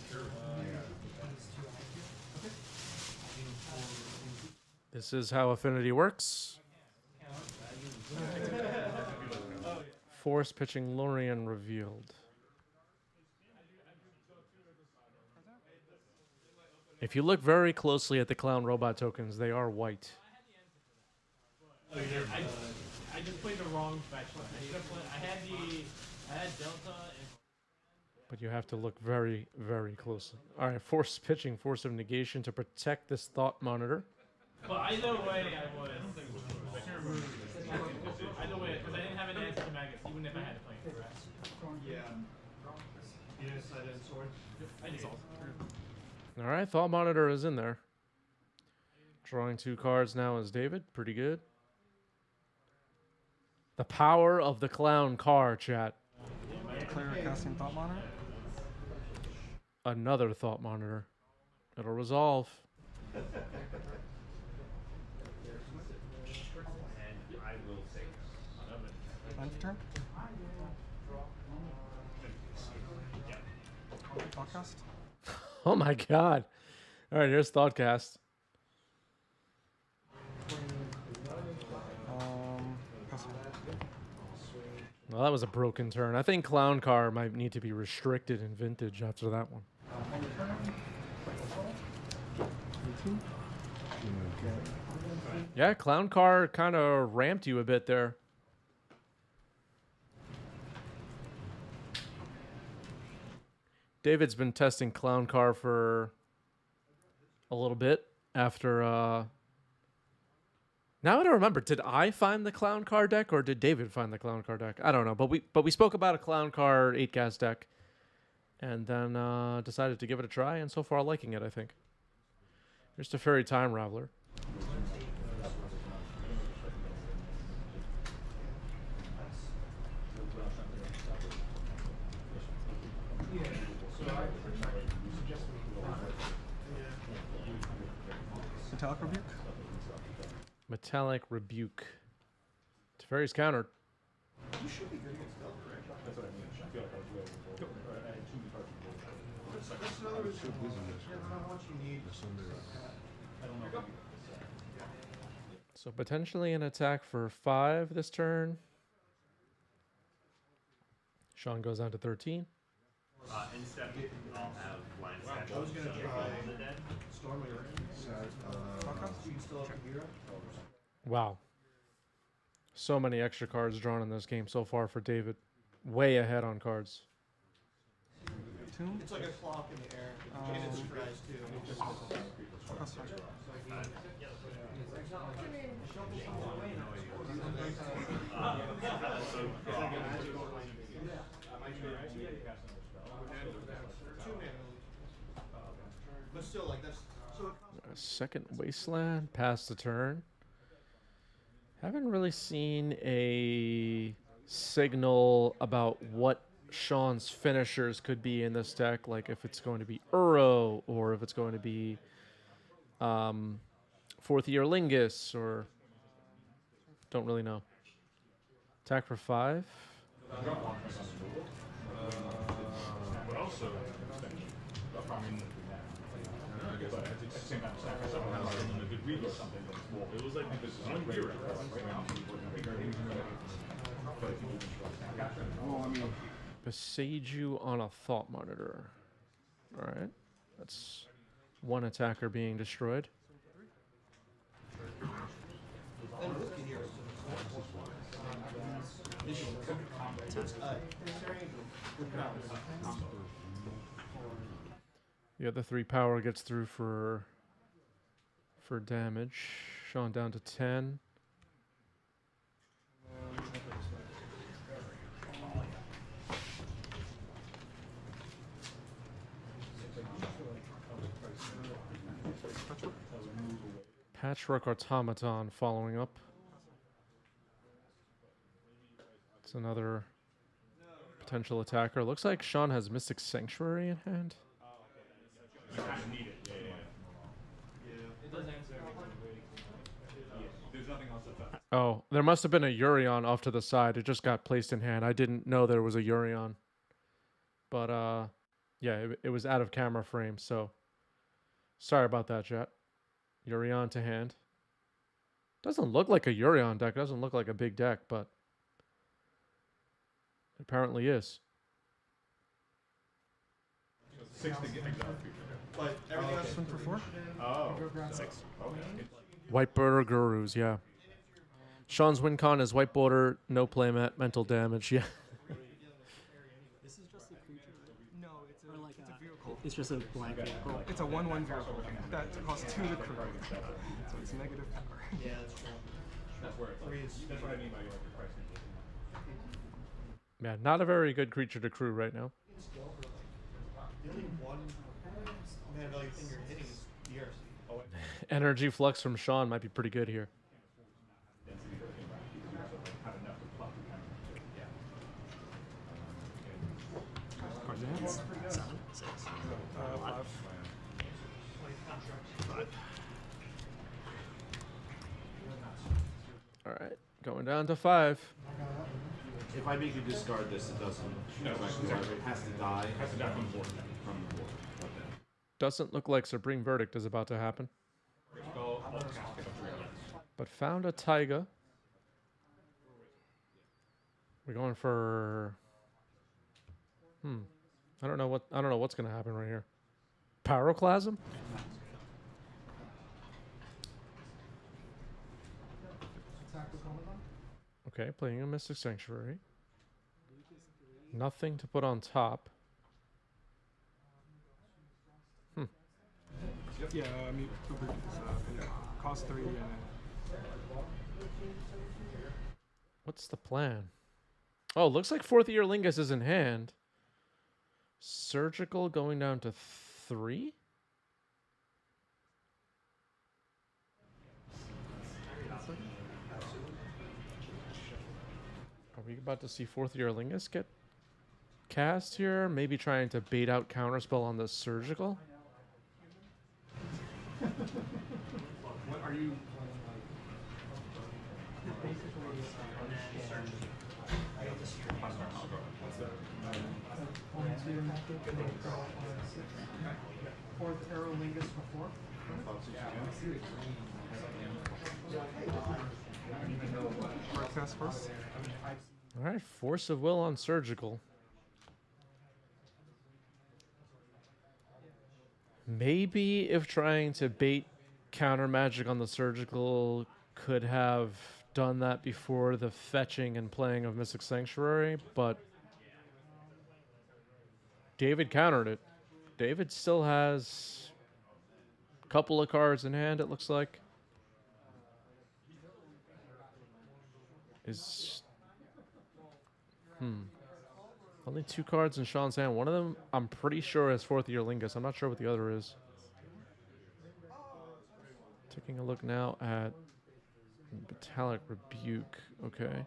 This is how Affinity works. Force pitching Lorien revealed. If you look very closely at the clown robot tokens, they are white. I just played the wrong fetch line. I had Delta and But you have to look very, very closely. All right, force pitching, force of negation to protect this Thought Monitor. but either way I was either way, because I didn't have an answer to Magus, even if I had to play it, correct? Yeah. You didn't slide in sword? I did. All right, Thought Monitor is in there. Drawing 2 cards now is David. Pretty good. The power of the clown car, chat. Declare casting Thought Monitor. Another Thought Monitor. It'll resolve. End turn. Thoughtcast. Oh my god. All right, here's Thoughtcast. Pass. Well, that was a broken turn. I think Clown Car might need to be restricted in Vintage after that one. Yeah, Clown Car kind of ramped you a bit there. David's been testing Clown Car for a little bit after now I don't remember. Did I find the Clown Car deck or did David find the Clown Car deck? I don't know, but we spoke about a Clown Car 8-cast deck and then decided to give it a try, and so far liking it, I think. Here's the Fairy Time Raveler. Metallic Rebuke. Metallic Rebuke. Teferi's countered. You should be good against Delta, right? That's what I mean. I feel like I was way overboard. That's another issue. That's not what you need. I don't know. So potentially an attack for 5 this turn. Sean goes down to 13. Instead, I'll have blind I was going to try Storm Rain. You can still have a hero. Wow. So many extra cards drawn in this game so far for David. Way ahead on cards. It's like a clock in the air. And it's surprise too. Pass. But still, like that's so. A second Wasteland, pass the turn. Haven't really seen a signal about what Sean's finishers could be in this deck, like if it's going to be Uro or if it's going to be Fourth Year Lingus, or don't really know. Attack for 5. But also, I mean, but at the same time, someone else giving a good read or something. It was like because 1 year Besiege you on a Thought Monitor. All right. That's one attacker being destroyed. The other 3 power gets through for damage. Sean down to 10. Patchwork Automaton following up. It's another potential attacker. Looks like Sean has Mystic Sanctuary in hand. you kind of need it. Oh, there must have been a Urion off to the side. It just got placed in hand. I didn't know there was a Urion. But, yeah, it was out of camera frame, so sorry about that, chat. Urion to hand. Doesn't look like a Urion deck. Doesn't look like a big deck, but it apparently is. 6 to get exile creature. But everything else Swing for 4? Oh. 6. Okay. White Border Gurus, yeah. Sean's win con is White Border, no playmat, mental damage, yeah. This is just a creature. No, it's a, Like it's a vehicle. It's just a blank vehicle. It's a 1/1 vehicle that costs 2 to create. So it's negative power. Yeah, that's true. That's where it's like, that's what I mean by like the price. Yeah, not a very good creature to crew right now. the only one mana value thing you're hitting is DRC. Energy Flux from Sean might be pretty good here. Cards in hands. 7, 6. 5. All right, going down to 5. If I make you discard this, it doesn't. No, It has to die. Has to die from the board. From the board. Okay. Doesn't look like Supreme Verdict is about to happen. I'll cast it up 3 others. But found a Taiga. We're going for. I don't know what's gonna happen right here. Pyroclasm? Okay, playing a Mystic Sanctuary. Nothing to put on top. Yeah, I mean, cost 3 and What's the plan? Oh, looks like Fourth Year Lingus is in hand. Surgical going down to 3? Are we about to see Fourth Year Lingus get cast here? Maybe trying to bait out Counterspell on the Surgical? What are you? Fourth arrow lingus before. cast first. All right, Force of Will on Surgical. Maybe if trying to bait counter magic on the Surgical could have done that before the fetching and playing of Mystic Sanctuary, but David countered it. David still has a couple of cards in hand, it looks like. Only 2 cards in Sean's hand. One of them, I'm pretty sure, is Fourth Year Lingus. I'm not sure what the other is. Taking a look now at Metallic Rebuke. Okay.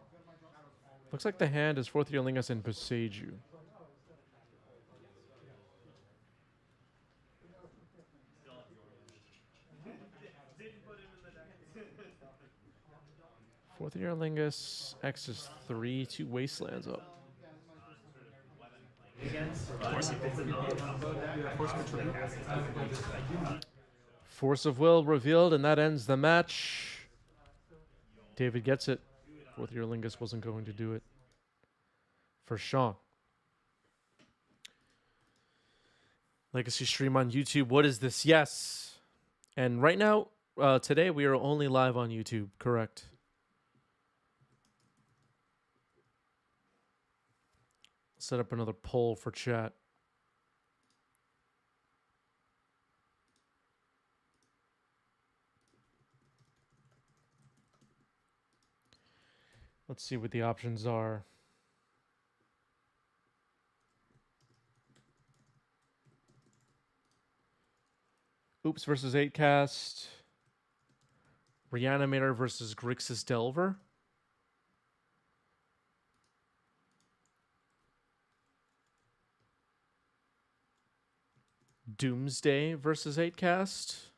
Looks like the hand is Fourth Year Lingus and Boseiju. Fourth Year Lingus, X is 3, 2 Wastelands up. Force of Will revealed, and that ends the match. David gets it. Fourth Year Lingus wasn't going to do it for Sean. Legacy stream on YouTube. What is this? Yes. And right now, today, we are only live on YouTube, correct? Set up another poll for chat. Let's see what the options are. Oops versus 8cast. Reanimator versus Grixis Delver. Doomsday versus 8cast.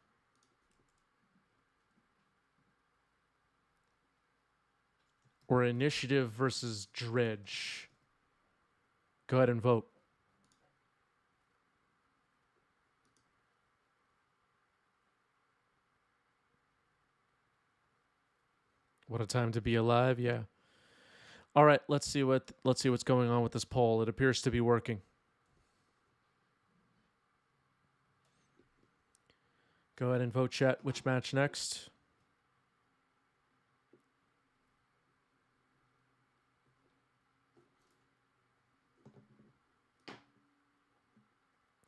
or initiative versus dredge? Go ahead and vote. What a time to be alive, yeah. All right, let's see what's going on with this poll. It appears to be working. Go ahead and vote, chat. Which match next?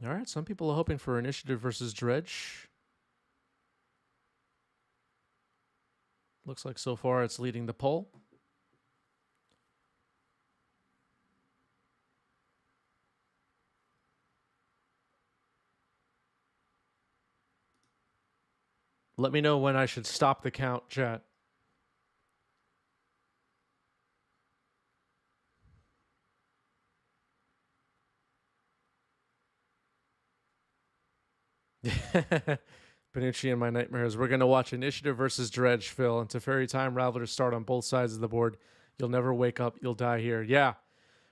All right, some people are hoping for initiative versus dredge. Looks like so far it's leading the poll. Let me know when I should stop the count, chat. Benucci and my nightmares. We're going to watch Initiative versus Dredge, Phil, and Teferi Time Raveler start on both sides of the board. You'll never wake up. You'll die here. Yeah.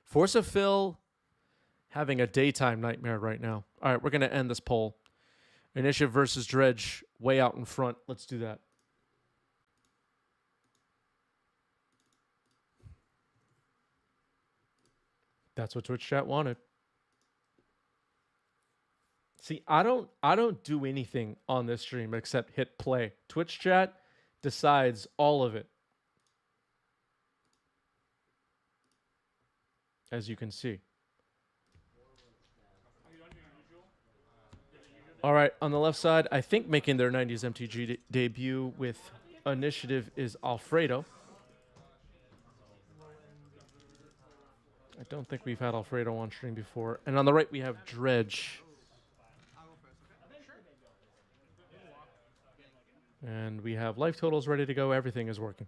Force of Phil having a daytime nightmare right now. All right, we're going to end this poll. Initiative versus Dredge, way out in front. Let's do that. That's what Twitch chat wanted. See, I don't do anything on this stream except hit play. Twitch chat decides all of it. As you can see. All right, on the left side, I think making their 90s MTG debut with Initiative is Alfredo. I don't think we've had Alfredo on stream before. And on the right, we have Dredge. And we have life totals ready to go. Everything is working.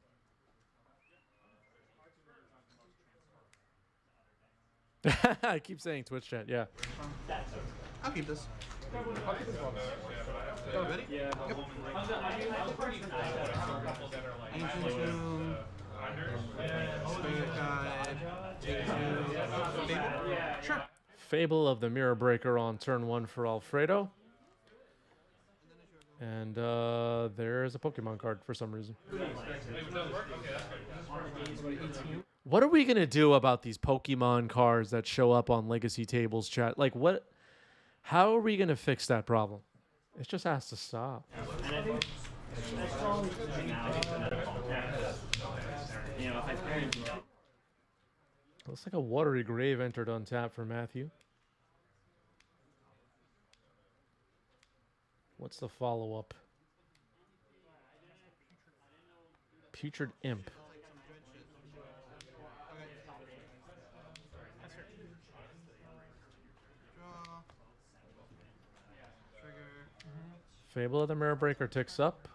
I keep saying Twitch chat, yeah. I'll keep this. Go, ready? Yeah. Yep. Ancient Tomb. Spirit Guide. Take two. Fable. Sure. Fable of the Mirror Breaker on turn 1 for Alfredo. And there's a Pokemon card for some reason. What are we going to do about these Pokemon cards that show up on Legacy tables, chat? Like, what? How are we going to fix that problem? It just has to stop. Looks like a Watery Grave entered on tap for Matthew. What's the follow-up? Putrid Imp. Fable of the Mirror Breaker ticks up.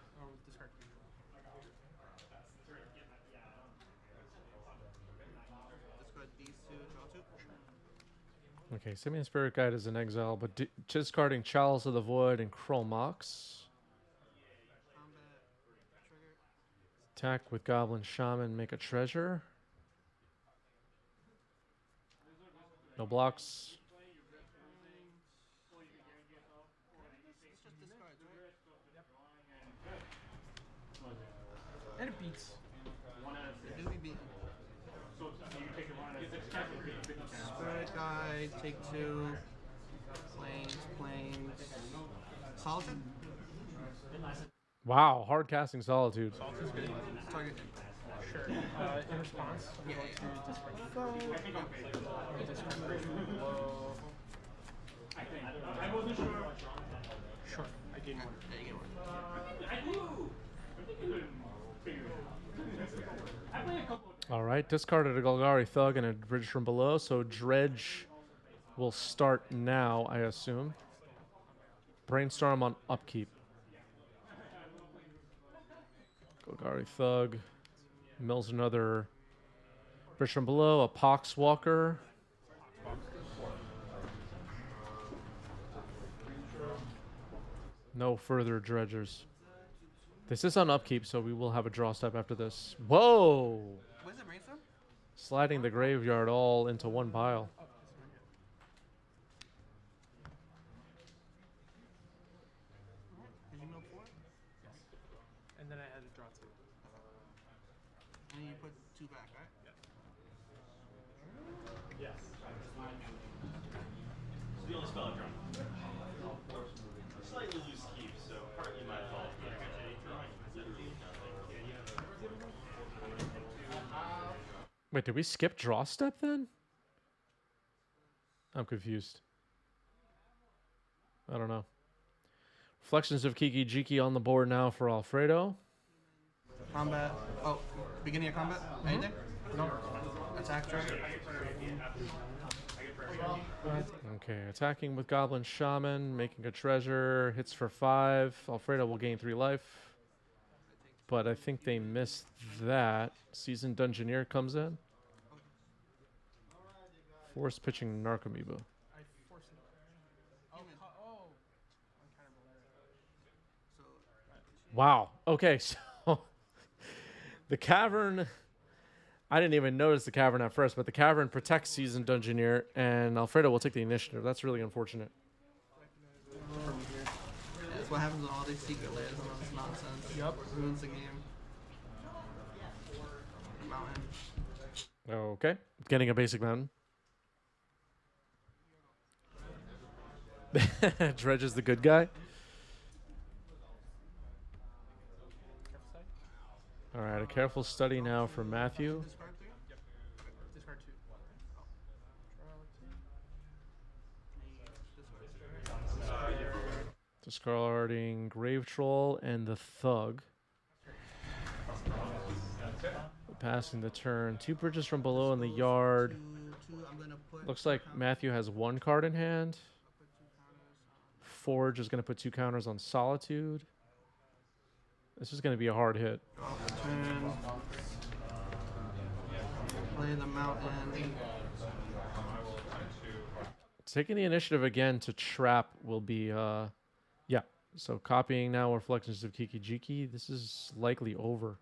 Okay, Simian Spirit Guide is in exile, but discarding Chalice of the Void and Chromox. Attack with Goblin Shaman, make a treasure. No blocks. And it beats. Spirit Guide, take two. Planes. Solitude? Wow, hard casting Solitude. Solitude's good. Target. Sure. In response, I'm going to discard below. I wasn't sure. Sure. I gained one. Yeah, you get one. All right, discarded a Golgari Thug and a Bridge from Below, so Dredge will start now, I assume. Brainstorm on upkeep. Golgari Thug. Mills another Bridge from Below, a Poxwalker. No further dredgers. This is on upkeep, so we will have a draw step after this. Whoa! Where's the Sliding the graveyard all into one pile. Did you mill 4? Yes. And then I had to draw 2. And you put 2 back, right? Yes. It's the only spell I've drawn. Slightly loose keep, so partly my fault. But I got any drawing. Wait, did we skip draw step then? I'm confused. I don't know. Reflections of Kiki Jiki on the board now for Alfredo. Combat. Oh, beginning of combat? Anything? No. Attack track. Okay, attacking with Goblin Shaman, making a treasure, hits for 5. Alfredo will gain 3 life. But I think they missed that. Seasoned Dungeoneer comes in. Force pitching Narcomoeba. I forced it. Oh, oh. Wow. Okay, so the cavern. I didn't even notice the cavern at first, but the cavern protects Seasoned Dungeoneer, and Alfredo will take the initiative. That's really unfortunate. Yeah, that's what happens with all these secret layers and all this nonsense. Yep. Ruins the game. Mountain. Okay, getting a basic mountain. Dredge is the good guy. All right, a careful study now for Matthew. Discard 3? Yep. Discard 2. Discarding Grave Troll and the Thug. Passing the turn. 2 bridges from below in the yard. I'm gonna put Looks like Matthew has 1 card in hand. Forge is going to put 2 counters on Solitude. This is going to be a hard hit. turn. Play the mountain. Taking the initiative again to trap will be, yeah. So copying now Reflections of Kiki Jiki. This is likely over.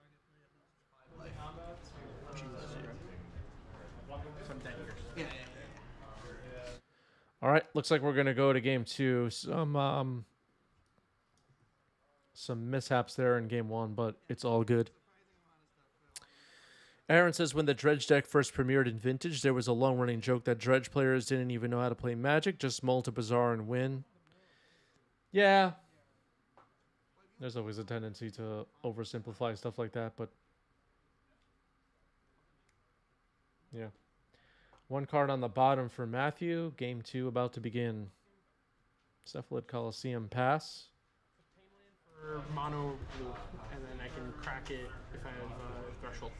Yeah. All right, looks like we're going to go to game 2. Some mishaps there in game 1, but it's all good. Aaron says, when the Dredge deck first premiered in Vintage, there was a long-running joke that Dredge players didn't even know how to play Magic, just mull to Bazaar and win. Yeah. There's always a tendency to oversimplify stuff like that, but yeah. 1 card on the bottom for Matthew. Game 2 about to begin. Cephalid Coliseum pass. For mono blue, and then I can crack it if I have threshold.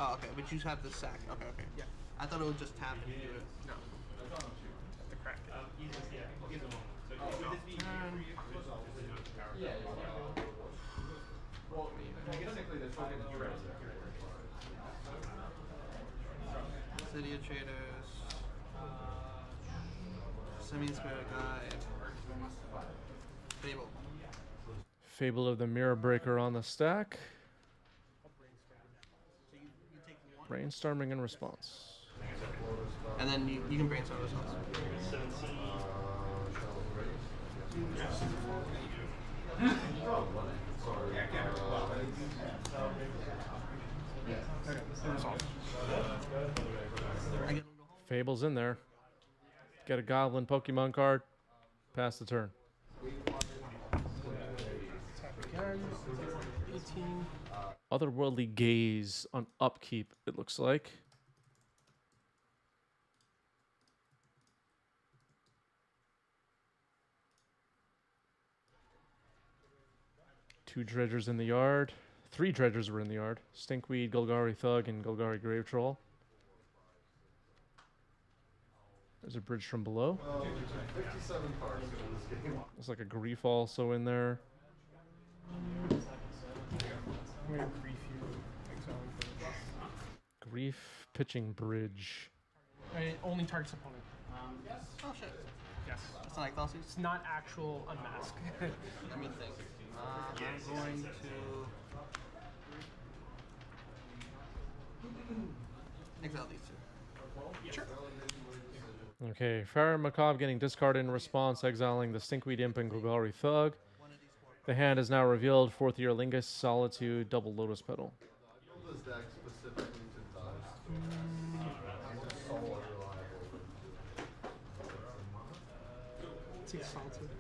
Oh, okay, but you just have to sack. Okay, okay. Yeah. I thought it was just tap and do it. No. Have to crack it. City of Traders. Simian Spirit Guide. Fable. Fable of the Mirror Breaker on the stack. So you take 1. Brainstorming in response. And then you can brainstorm this one. Fable's in there. Get a Goblin Pokemon card. Pass the turn. Again, 18. Otherworldly Gaze on upkeep, it looks like. Two dredgers in the yard. 3 dredgers were in the yard. Stinkweed, Golgari Thug, and Golgari Grave Troll. There's a bridge from below. 57 cards in this game. Looks like a Grief also in there. I'm going to grief you. Exile Bridge. Grief pitching bridge. Only targets opponent. Oh shit. Yes. It's not like Thoughtseers? It's not actual unmask. Let me think. I'm going to... Exile these two. Sure. Okay, Farrah Macabre getting discarded in response, exiling the Stinkweed Imp and Golgari Thug. The hand is now revealed. 4th Year Lingus, Solitude, Double Lotus Petal. This deck specifically to dice. Take Solitude.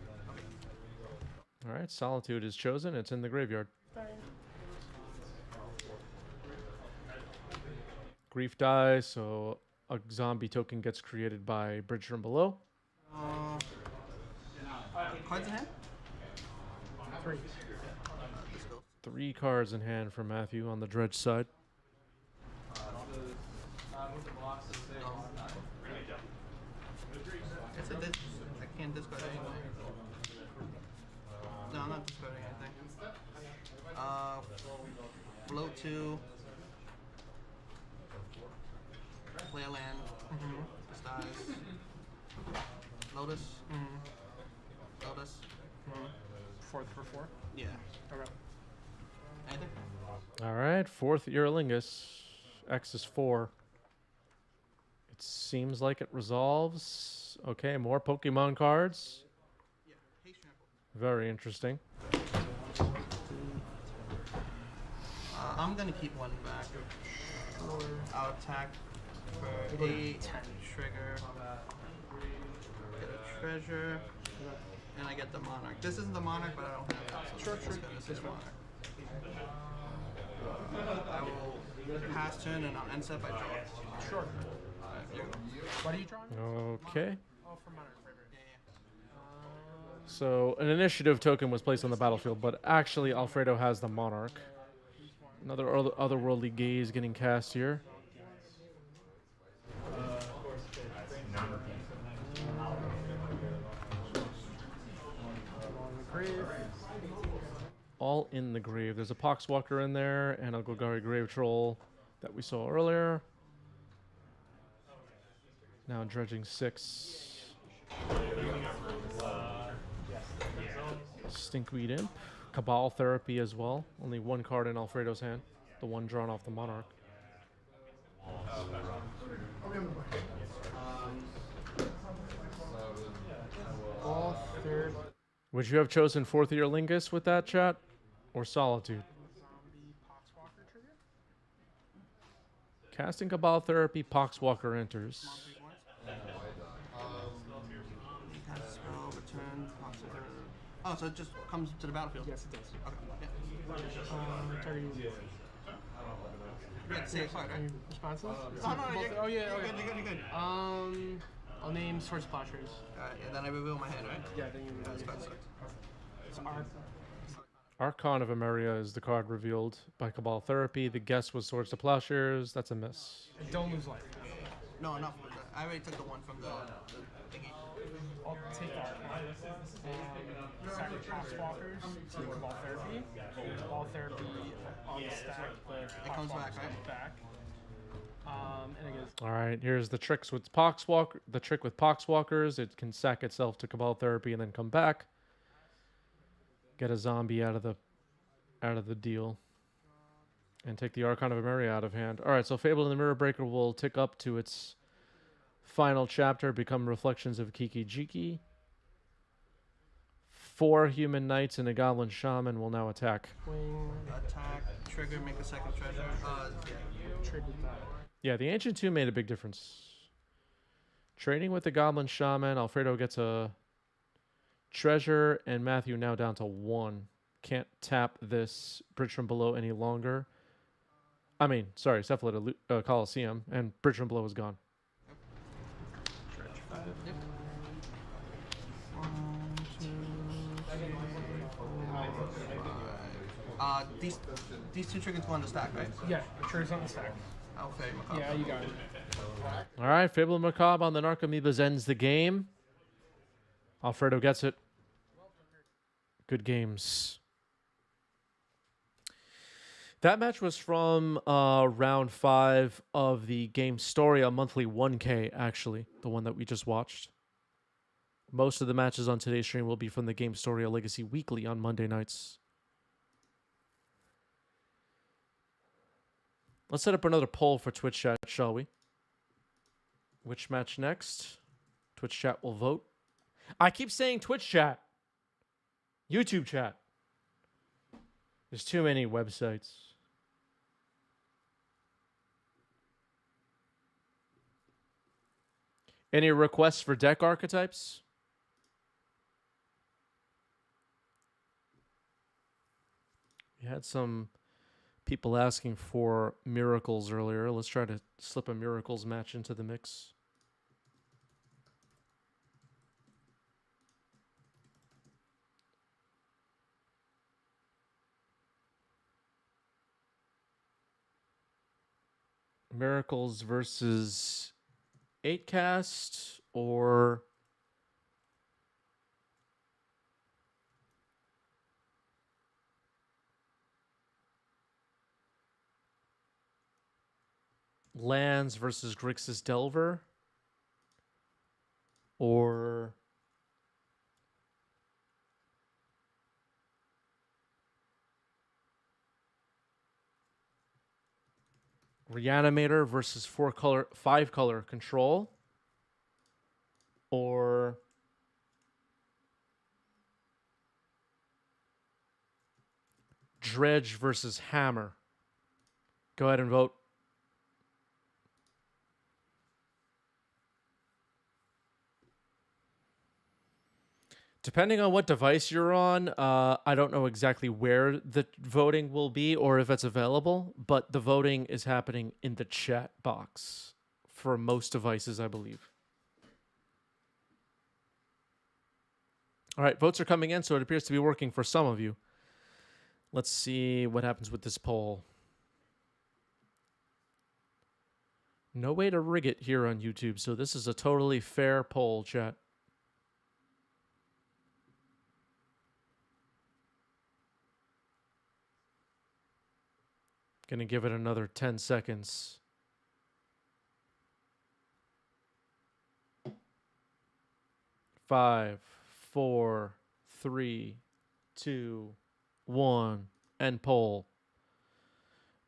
All right, Solitude is chosen. It's in the graveyard. Grief dies, so a zombie token gets created by Bridge from Below. Cards in hand? 3. Let's go. 3 cards in hand for Matthew on the Dredge side. It's a I can't discard anything. No, I'm not discarding anything. Float 2. Play a land. This dies. Lotus. Lotus. 4th for 4. Yeah. Okay. Anything? All right, 4th Year Lingus. X is 4. It seems like it resolves. Okay, more Pokemon cards. Yeah. Haste Trample. Very interesting. I'm gonna keep one back. I'll attack for 8. Trigger. Get a treasure. And I get the Monarch. This isn't the Monarch, but I don't have it. So this is Monarch. I will pass turn and I'll end step by draw. Sure. Here you go. What are you drawing? Okay. Oh, for Monarch. Right. So an initiative token was placed on the battlefield, but actually Alfredo has the Monarch. Another otherworldly gaze getting cast here. All in the grave. There's a Poxwalker in there and a Golgari Grave Troll that we saw earlier. Now dredging 6. Stinkweed Imp. Cabal Therapy as well. Only 1 card in Alfredo's hand. The one drawn off the Monarch. Would you have chosen 4th Year Lingus with that, chat? Or Solitude? Zombie Poxwalker trigger. Casting Cabal Therapy, Poxwalker enters. Cast a spell, return, Poxwalker. Oh, so it just comes to the battlefield? Yes, it does. Okay, yeah. Target you. You have to say a card, right? Any responses? No, you're, Oh yeah. you're Okay. good, you're good. I'll name Swords Splashers. Alright, yeah, then I reveal my hand, right? Yeah, then you That's card sucks. It's Arc. Archon of Emeria is the card revealed by Cabal Therapy. The guess was Swords to Plowshares. That's a miss. Don't lose life. No, enough. I already took the one from the thingy. I'll take Arc. Sacrifice Walkers to Cabal Therapy. Cabal Therapy on the stack, but It comes back, right? back. And it goes. All right, here's the tricks with Poxwalker. The trick with Poxwalkers, it can sack itself to Cabal Therapy and then come back. Get a zombie out of the deal. And take the Archon of Emeria out of hand. All right, so Fable and the Mirror Breaker will tick up to its final chapter, become Reflections of Kiki Jiki. 4 Human Knights and a Goblin Shaman will now attack. Wing. Attack, trigger, make a second treasure. Trade with that. Yeah, the Ancient Tomb made a big difference. Trading with the Goblin Shaman, Alfredo gets a treasure, and Matthew now down to 1. Can't tap this Bridge from Below any longer. I mean, sorry, Cephalid Coliseum, and Bridge from Below is gone. Yep. 1, 2, 3, 4, 5. These 2 triggers go on the stack, right? Yeah, the trigger's on the stack. Okay, Yeah, you got it. All right, Fable and Macabre on the Narcomoebas ends the game. Alfredo gets it. Good games. That match was from round 5 of the game Storia monthly 1K, actually, the one that we just watched. Most of the matches on today's stream will be from the game Storia Legacy Weekly on Monday nights. Let's set up another poll for Twitch chat, shall we? Which match next? Twitch chat will vote. I keep saying Twitch chat. YouTube chat. There's too many websites. Any requests for deck archetypes? We had some people asking for miracles earlier. Let's try to slip a miracles match into the mix. Miracles versus 8 cast or lands versus Grixis Delver or Reanimator versus 5 color control or Dredge versus Hammer. Go ahead and vote. Depending on what device you're on, I don't know exactly where the voting will be or if it's available, but the voting is happening in the chat box for most devices, I believe. All right, votes are coming in, so it appears to be working for some of you. Let's see what happens with this poll. No way to rig it here on YouTube, so this is a totally fair poll, chat. Gonna give it another 10 seconds. Five, four, three, two, one, end poll.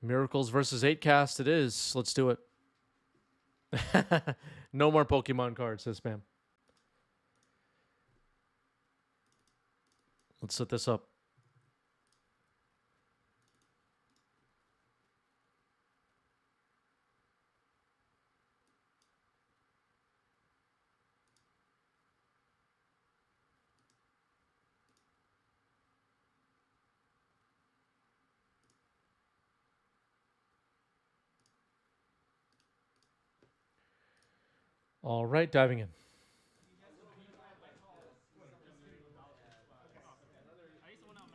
Miracles versus 8 cast it is. Let's do it. No more Pokemon cards, says Spam. Let's set this up. All right, diving in.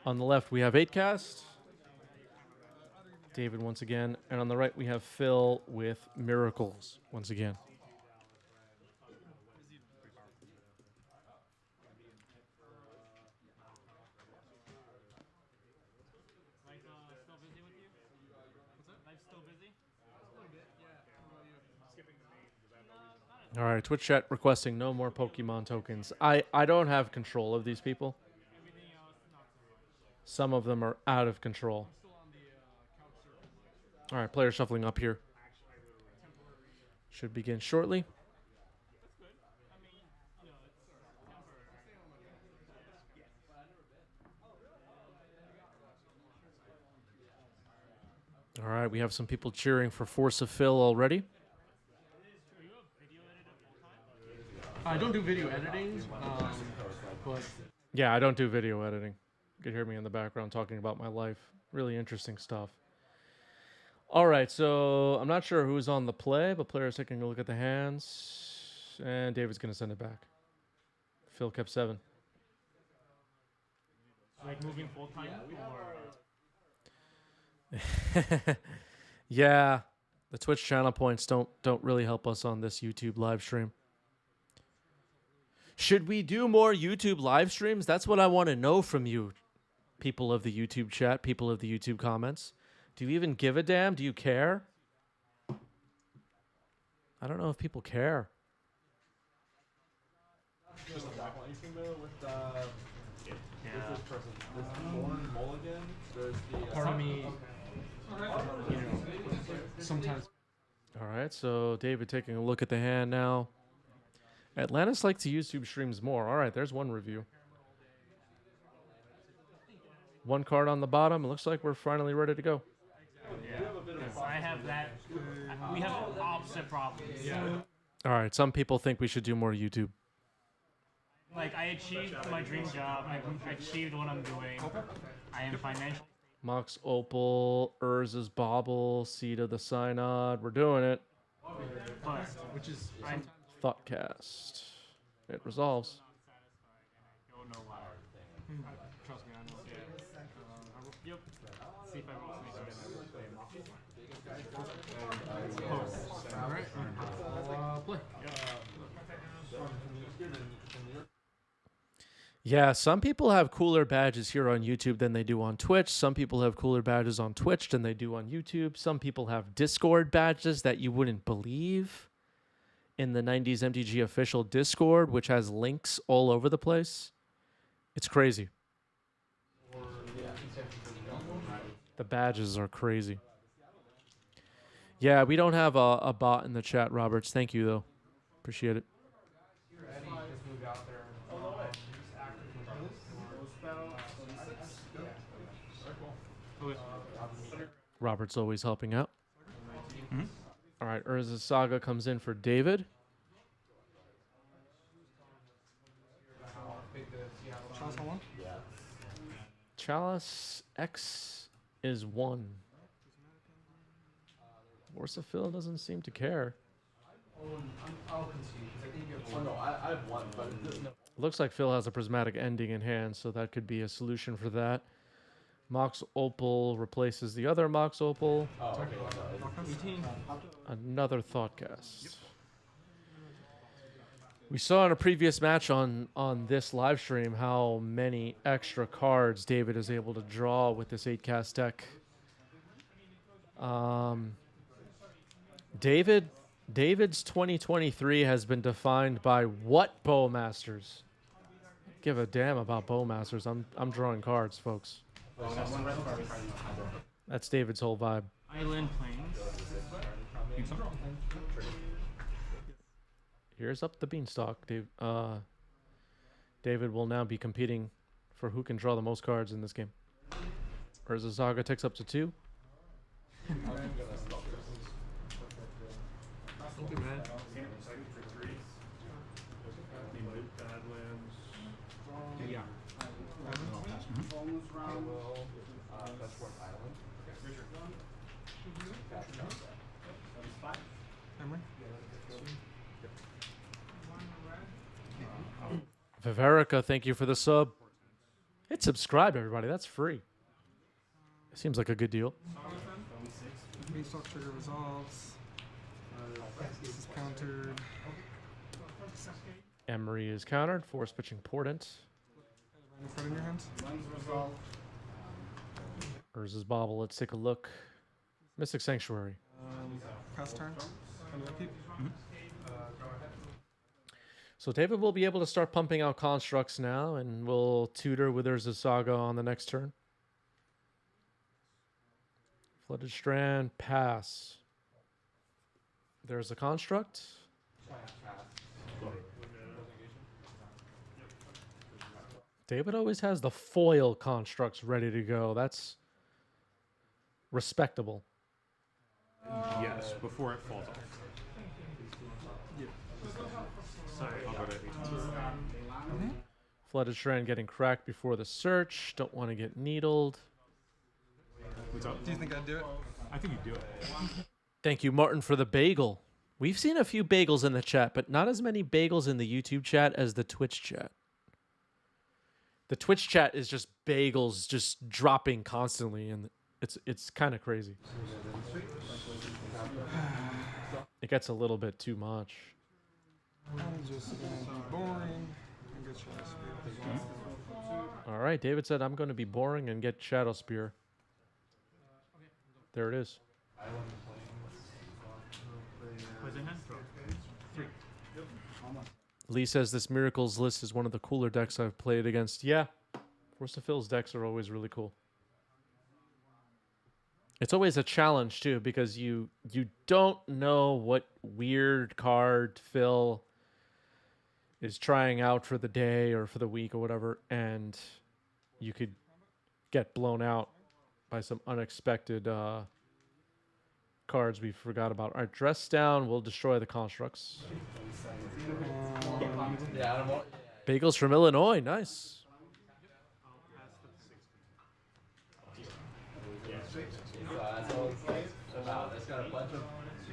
On the left, we have 8 cast. David once again. And on the right, we have Phil with Miracles once again. All right, Twitch chat requesting no more Pokemon tokens. I don't have control of these people. Some of them are out of control. All right, player shuffling up here. Should begin shortly. All right, we have some people cheering for Force of Phil already. I don't do video editing, but Yeah, I don't do video editing. You can hear me in the background talking about my life. Really interesting stuff. All right, so I'm not sure who's on the play, but player's taking a look at the hands. And David's going to send it back. Phil kept 7. Like moving full time or Yeah, the Twitch channel points don't really help us on this YouTube live stream. Should we do more YouTube live streams? That's what I want to know from you, people of the YouTube chat, people of the YouTube comments. Do you even give a damn? Do you care? I don't know if people care. Just a backline thing though with this person, this Lauren Mulligan. There's the part of me you know, sometimes. All right, so David taking a look at the hand now. Atlantis like to YouTube streams more. All right, there's one review. One card on the bottom. It looks like we're finally ready to go. Yeah. Yes, I have that. We have opposite problems. Yeah. All right, some people think we should do more YouTube. Like, I achieved my dream job. I achieved what I'm doing. I am financially. Mox Opal, Urz's Bobble, Seed of the Synod. We're doing it. But Which is I'm Thoughtcast. It resolves. don't know why. trust me, I know. Yep. See if I roll something. All right. Play. Yeah, some people have cooler badges here on YouTube than they do on Twitch. Some people have cooler badges on Twitch than they do on YouTube. Some people have Discord badges that you wouldn't believe in the 90s MTG official Discord, which has links all over the place. It's crazy. The badges are crazy. Yeah, we don't have a bot in the chat, Roberts. Thank you, though. Appreciate it. Robert's always helping out. All right, Urza Saga comes in for David. Chalice on one? Chalice X is 1. Warsaphil doesn't seem to care. I'll concede because I think you have. Oh no, I have one, but no. Looks like Phil has a prismatic ending in hand, so that could be a solution for that. Mox Opal replaces the other Mox Opal. Oh, okay. 18. Another Thoughtcast. Yep. We saw in a previous match on this live stream how many extra cards David is able to draw with this 8-cast deck. David's 2023 has been defined by what Bowmasters? Give a damn about Bowmasters. I'm drawing cards, folks. That's David's whole vibe. Island Plains. Here's up the beanstalk. David will now be competing for who can draw the most cards in this game. Urza Saga takes up to 2. Yeah. Viverica, thank you for the sub. Hit subscribe, everybody. That's free. Seems like a good deal. Beanstalk trigger resolves. This is countered. Emery is countered. Force pitching Portent. Random card in your hands. Urza's Bobble. Let's take a look. Mystic Sanctuary. Pass turn. Keep. So David will be able to start pumping out constructs now, and we'll tutor with Urza's Saga on the next turn. Flooded Strand, pass. There's a construct. David always has the foil constructs ready to go. That's respectable. Yes, before it falls off. Sorry. I'll go to 18. Flooded Strand getting cracked before the search. Don't want to get needled. What's up? Do you think I'd do it? I think you do it. Thank you, Martin, for the bagel. We've seen a few bagels in the chat, but not as many bagels in the YouTube chat as the Twitch chat. The Twitch chat is just bagels just dropping constantly, and it's kind of crazy. It gets a little bit too much. I'm just gonna be boring and get Shadow Spear. All right, David said I'm going to be boring and get Shadow Spear. There it is. Lee says this Miracles list is one of the cooler decks I've played against. Yeah, Force of Phil's decks are always really cool. It's always a challenge too because you don't know what weird card Phil is trying out for the day or for the week or whatever, and you could get blown out by some unexpected cards we forgot about. All right, dress down. We'll destroy the constructs. Bagels from Illinois. Nice. That's all it's about. It's got a bunch of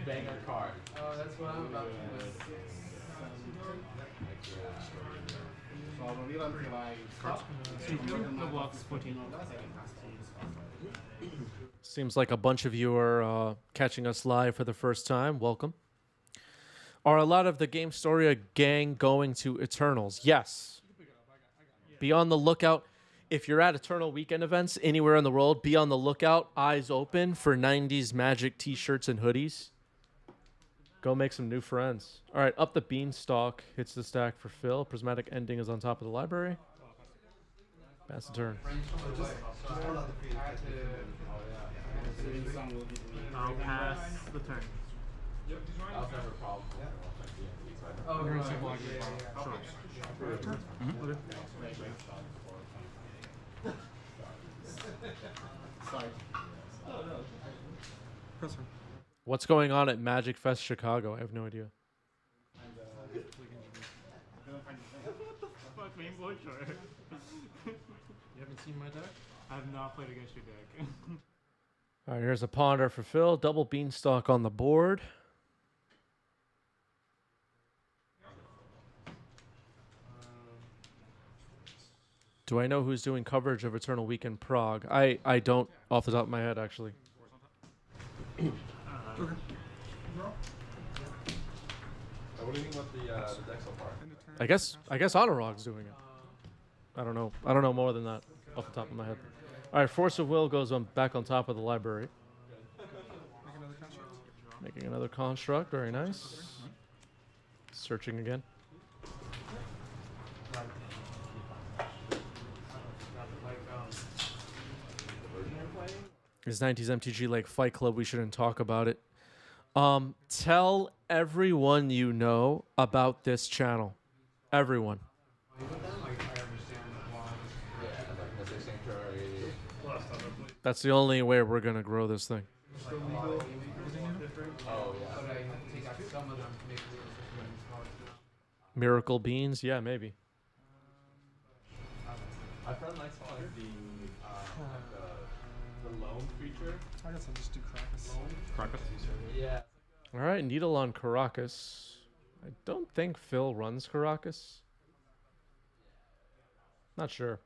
banger cards. Oh, that's what I'm about to do. Seems like a bunch of you are catching us live for the first time. Welcome. Are a lot of the Game Storia gang going to Eternals? Yes. Be on the lookout. If you're at Eternal Weekend events anywhere in the world, be on the lookout, eyes open for 90s Magic t-shirts and hoodies. Go make some new friends. All right, up the beanstalk hits the stack for Phil. Prismatic Ending is on top of the library. Pass the turn. I'll pass the turn. That was never a problem. Oh, right. What's going on at Magic Fest Chicago? I have no idea. Fuck me, boy, sure. You haven't seen my deck? I have not played against your deck. All right, here's a ponder for Phil. Double beanstalk on the board. Do I know who's doing coverage of Eternal Weekend Prague? I don't off the top of my head, actually. What do you think about the deck so far? I guess Honorog's doing it. I don't know. I don't know more than that off the top of my head. All right, Force of Will goes on back on top of the library. Making another construct. Very nice. Searching again. Is 90s MTG like Fight Club? We shouldn't talk about it. Tell everyone you know about this channel. Everyone. That's the only way we're going to grow this thing. Miracle Beans? Yeah, maybe. My friend likes calling the lone creature. I guess I'll just do Caracas. Caracas? Yeah. All right, Needle on Caracas. I don't think Phil runs Caracas. Not sure.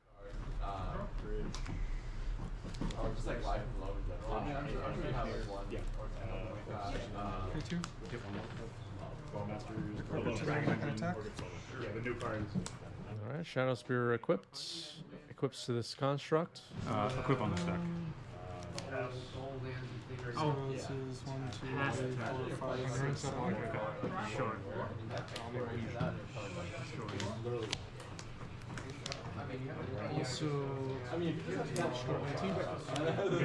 Or just like live from low in general. I mean, I'm sure you have like one. Yeah. Pay two. Attack. Yeah, the new cards. All right, Shadow Spear equipped. Equips to this construct. Equip on the stack. Oh, this is 1, 2, 3, 4, 5, 6, 7. Sure. Also, I mean, if you have that short,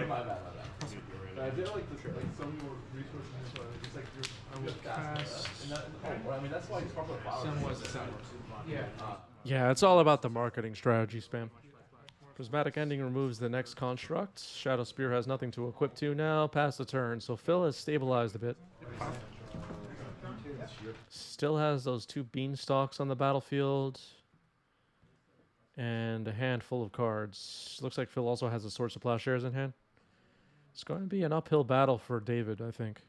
my bad. I did like this, like some more resources, so it's like you're cast. I mean, that's why it's proper flowers. Yeah, it's all about the marketing strategy, Spam. Prismatic Ending removes the next construct. Shadow Spear has nothing to equip to now. Pass the turn. So Phil has stabilized a bit. Still has those 2 beanstalks on the battlefield. And a handful of cards. Looks like Phil also has a Swords of Plowshares in hand. It's going to be an uphill battle for David, I think.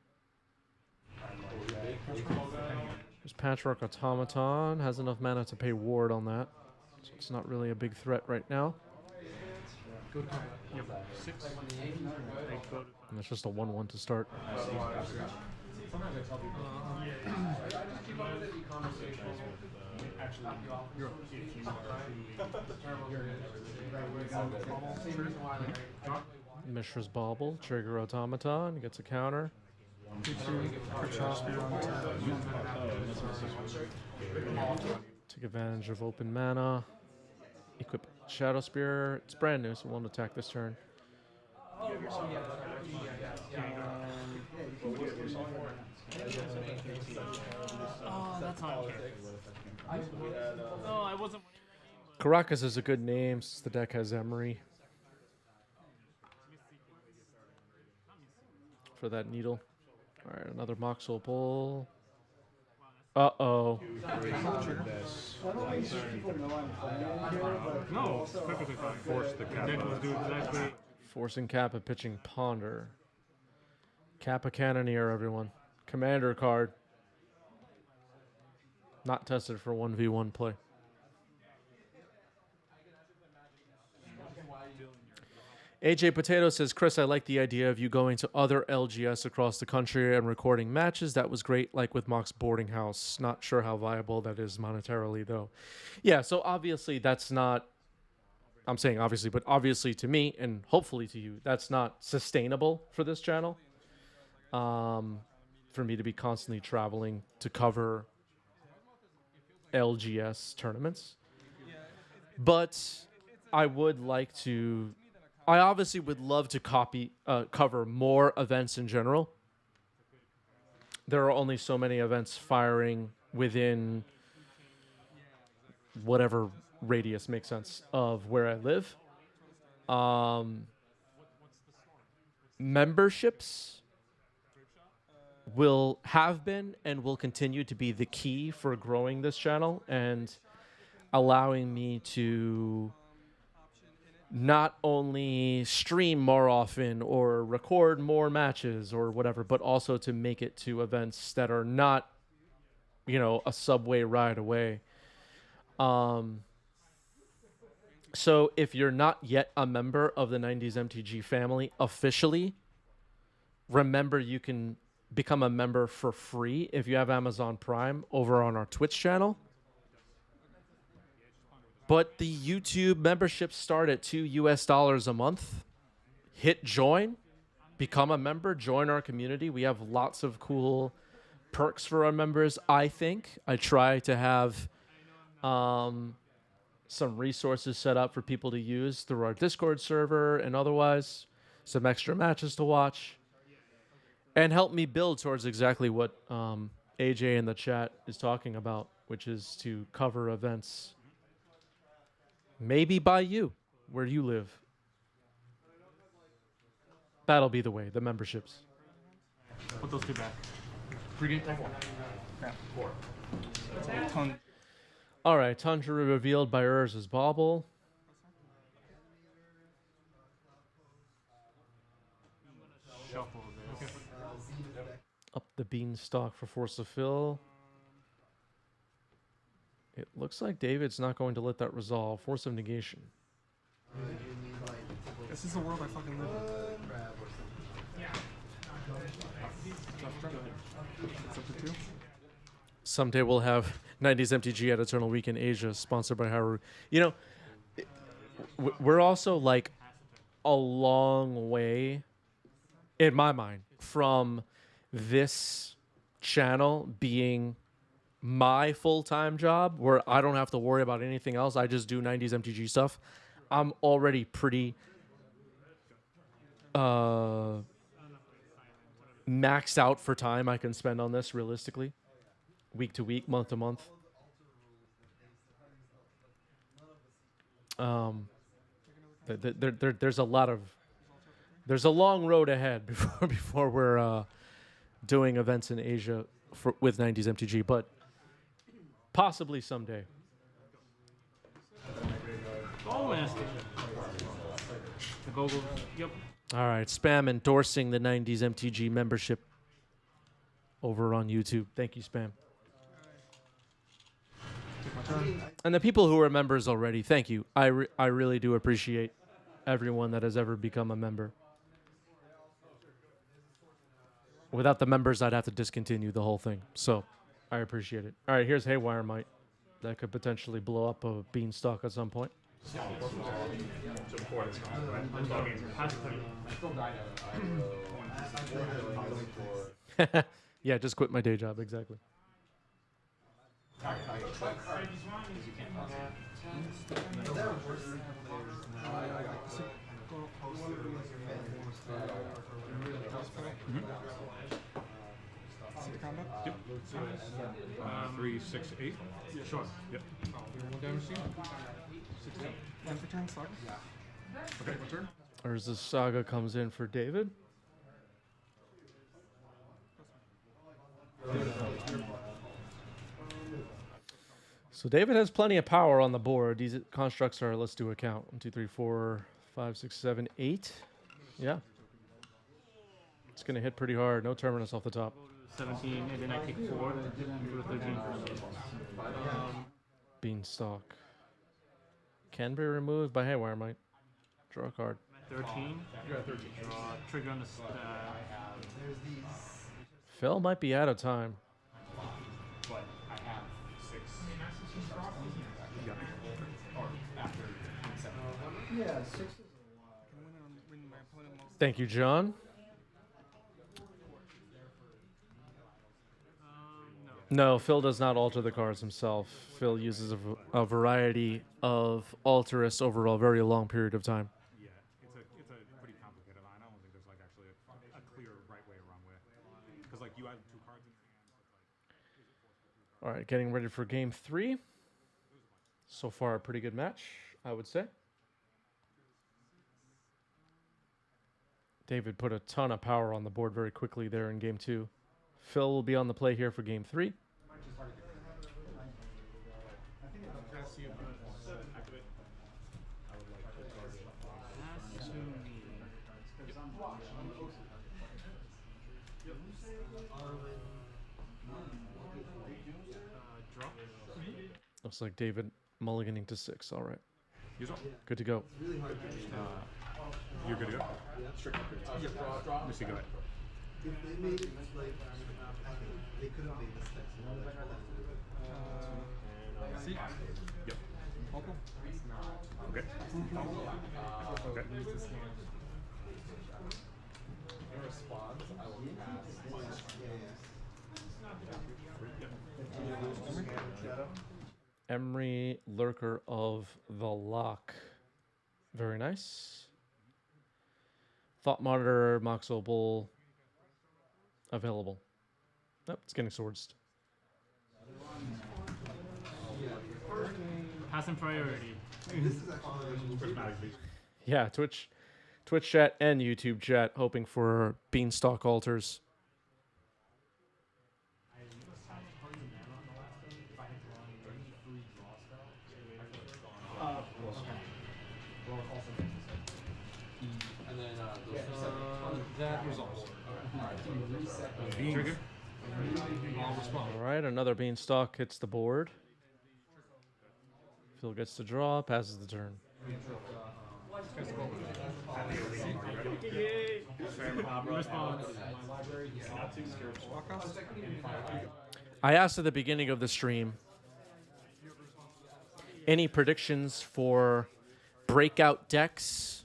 There's Patchwork Automaton. Has enough mana to pay ward on that. So it's not really a big threat right now. And it's just a 1/1 to start. Mishra's Bauble, trigger Automaton, gets a counter. Take advantage of open mana. Equip Shadow Spear. It's brand new, so it won't attack this turn. Oh, that's on here. No, I wasn't. Caracas is a good name since the deck has Emery for that needle. All right, another Moxel pull. Uh-oh. No, it's perfectly fine. Force the cap. Deck was doing exactly. Forcing Kappa, pitching Ponder. Kappa Cannoneer, everyone. Commander card. Not tested for 1v1 play. AJ Potato says, Chris, I like the idea of you going to other LGS across the country and recording matches. That was great, like with Mock's Boarding House. Not sure how viable that is monetarily, though. Yeah, so obviously that's not, I'm saying obviously, but obviously to me and hopefully to you, that's not sustainable for this channel. For me to be constantly traveling to cover LGS tournaments. But I would like to, I obviously would love to cover more events in general. There are only so many events firing within whatever radius makes sense of where I live. Memberships will have been and will continue to be the key for growing this channel and allowing me to not only stream more often or record more matches or whatever, but also to make it to events that are not, you know, a subway ride away. So if you're not yet a member of the 90s MTG family officially, remember you can become a member for free if you have Amazon Prime over on our Twitch channel. But the YouTube memberships start at $2 a month. Hit join, become a member, join our community. We have lots of cool perks for our members, I think. I try to have some resources set up for people to use through our Discord server and otherwise. Some extra matches to watch. And help me build towards exactly what AJ in the chat is talking about, which is to cover events maybe by you, where you live. That'll be the way, the memberships. Put those two back. All right, Tundra revealed by Urz's Bauble. Shuffle this. Up the beanstalk for Force of Fill. It looks like David's not going to let that resolve. Force of Negation. This is the world I fucking live in. It's up to 2. Someday we'll have 90s MTG at Eternal Week in Asia, sponsored by Haru. You know, we're also like a long way, in my mind, from this channel being my full-time job where I don't have to worry about anything else. I just do 90s MTG stuff. I'm already pretty maxed out for time I can spend on this realistically. Week to week, month to month. There's a lot of, there's a long road ahead before we're doing events in Asia with 90s MTG, but possibly someday. Oh, nasty. The goggles. Yep. All right, Spam endorsing the 90s MTG membership over on YouTube. Thank you, Spam. And the people who are members already, thank you. I really do appreciate everyone that has ever become a member. Without the members, I'd have to discontinue the whole thing. So I appreciate it. All right, here's Haywire Might. That could potentially blow up a beanstalk at some point. Yeah, just quit my day job, exactly. Yep. 3, 6, 8. Sure. Yep. One damage to you. 16. End for turn, Saga. Okay, my turn. Urza Saga comes in for David. So David has plenty of power on the board. These constructs are, let's do a count. 1, 2, 3, 4, 5, 6, 7, 8. Yeah. It's going to hit pretty hard. No terminus off the top. 17, and then I take 4. Go to 13. Beanstalk. Can be removed by Haywire Might. Draw a card. 13. You're at 13. Draw trigger on the stack. Phil might be out of time. But I have 6. Yeah, 6 is Thank you, John. No, Phil does not alter the cards himself. Phil uses a variety of alterists over a very long period of time. Yeah, it's a pretty complicated line. I don't think there's like actually a clear right way or wrong way. Because like you have 2 cards in your hand. It's like, All right, getting ready for game 3. So far, a pretty good match, I would say. David put a ton of power on the board very quickly there in game 2. Phil will be on the play here for game 3. Looks like David mulliganing to 6. All right. use up. Good to go. You're good to go? Let me see, go ahead. If they made it like, I think they could have made this next one. Yep. Okay. Okay. Emery, Lurker of the Lock. Very nice. Thought Monitor, Mox Opal. Available. Nope, it's getting swords. Passing priority. Yeah, Twitch chat and YouTube chat hoping for Beanstalk altars. That resolves. Trigger. I'll respond. All right, another Beanstalk hits the board. Phil gets to draw, passes the turn. I asked at the beginning of the stream, any predictions for breakout decks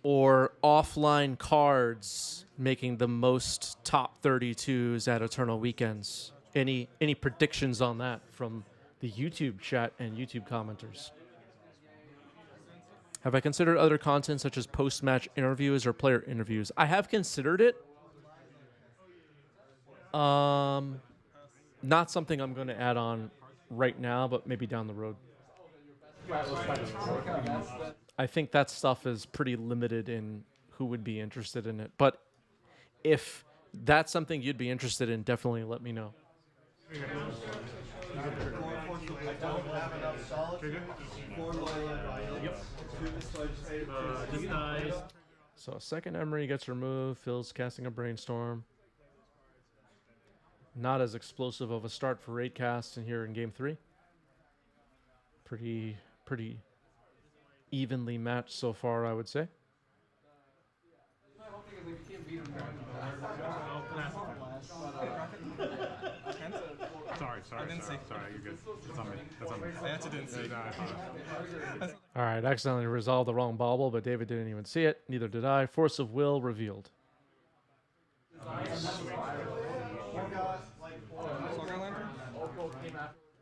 or offline cards making the most top 32s at Eternal Weekends? Any predictions on that from the YouTube chat and YouTube commenters? Have I considered other content such as post-match interviews or player interviews? I have considered it. Not something I'm going to add on right now, but maybe down the road. I think that stuff is pretty limited in who would be interested in it. But if that's something you'd be interested in, definitely let me know. So second Emery gets removed. Phil's casting a Brainstorm. Not as explosive of a start for 8 casts in here in game 3. Pretty evenly matched so far, I would say. Sorry, you're good. That's on me. I actually didn't see. All right, accidentally resolved the wrong bauble, but David didn't even see it. Neither did I. Force of Will revealed.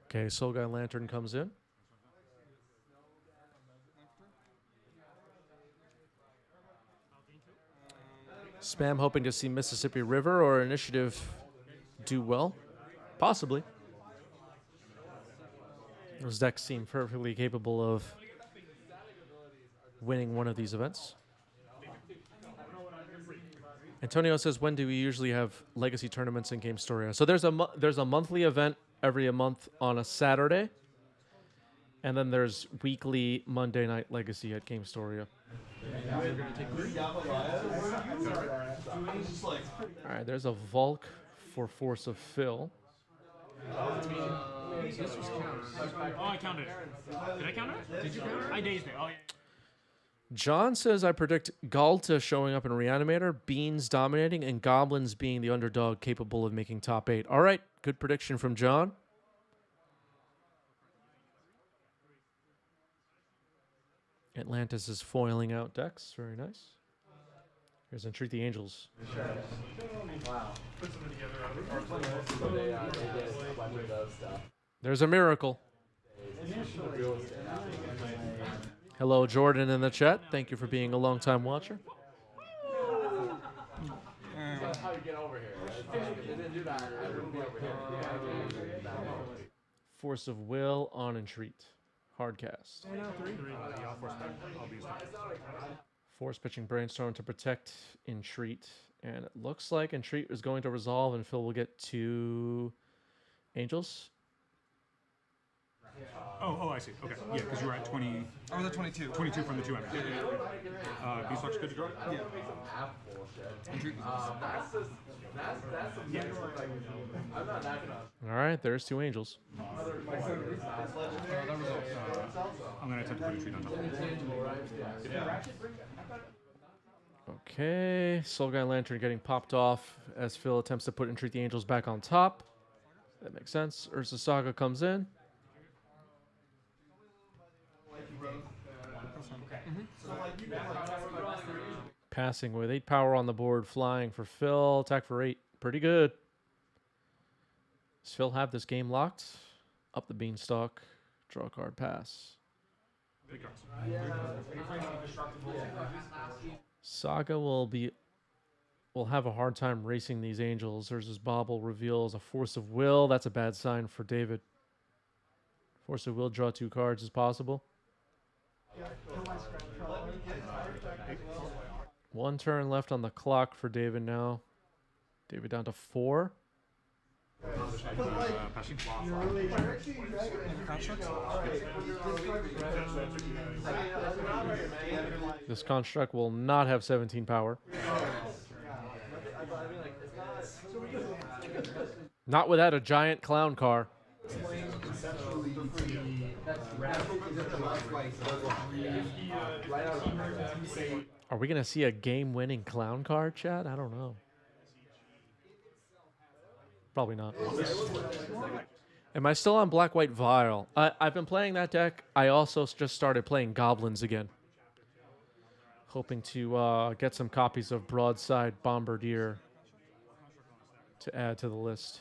Okay, Soul Guy Lantern comes in. Spam hoping to see Mississippi River or Initiative do well? Possibly. Those decks seem perfectly capable of winning one of these events. Antonio says, when do we usually have legacy tournaments in Game Storia? So there's a monthly event every month on a Saturday, and then there's weekly Monday night legacy at Game Storia. All right, there's a Volk for Force of Phil. Oh, I counted it. Did I count it? Did you count it? I dazed it. Oh, yeah. John says, I predict Galta showing up in Reanimator, Beans dominating, and Goblins being the underdog capable of making top 8. All right, good prediction from John. Atlantis is foiling out decks. Very nice. Here's Entreat the Angels. Wow. There's a miracle. Hello, Jordan in the chat. Thank you for being a long-time watcher. How you get over here? If they didn't do that, I wouldn't be over here. Force of Will on Entreat. Hardcast. Force pitching Brainstorm to protect Entreat. And it looks like Entreat is going to resolve and Phil will get 2 Angels. Oh, I see. Okay. Yeah, because you were at 20. I was at 22. 22 from the 2 energy. Beastlock's good to draw? Yeah. All right, there's 2 Angels. I'm going to attempt to put a treat on top. Okay, Soul Guy Lantern getting popped off as Phil attempts to put Entreat the Angels back on top. That makes sense. Urza Saga comes in. Passing with 8 power on the board, flying for Phil. Attack for 8. Pretty good. Does Phil have this game locked? Up the beanstalk. Draw a card, pass. Saga will have a hard time racing these Angels. There's his Bobble reveals a Force of Will. That's a bad sign for David. Force of Will, draw 2 cards as possible. 1 turn left on the clock for David now. David down to 4. This construct will not have 17 power. Not without a giant clown car. Are we going to see a game-winning clown card, Chad? I don't know. Probably not. Am I still on Black-White Vial? I've been playing that deck. I also just started playing Goblins again. Hoping to get some copies of Broadside Bombardier to add to the list.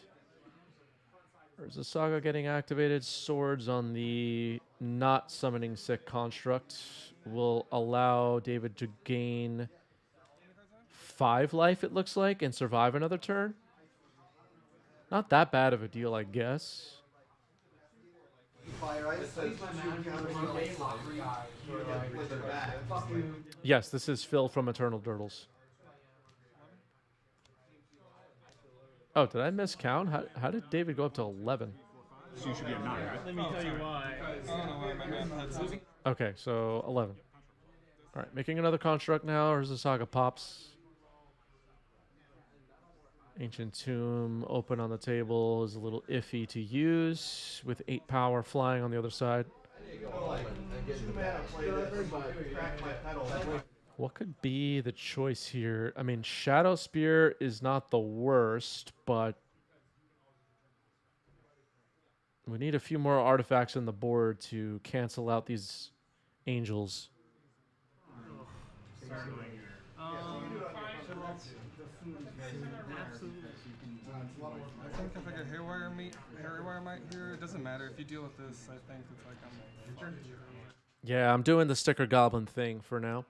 There's a Saga getting activated. Swords on the not summoning sick construct will allow David to gain 5 life, it looks like, and survive another turn. Not that bad of a deal, I guess. Yes, this is Phil from Eternal Dirtles. Oh, did I miscount? How did David go up to 11? So you should be at 9, right? Let me tell you why. Okay, so 11. All right, making another construct now. Here's the Saga pops. Ancient Tomb open on the table is a little iffy to use with 8 power flying on the other side. What could be the choice here? I mean, Shadow Spear is not the worst, but we need a few more artifacts on the board to cancel out these angels. I think if I get Hairwire Might here, it doesn't matter. If you deal with this, I think it's like I'm... Yeah, I'm doing the sticker goblin thing for now.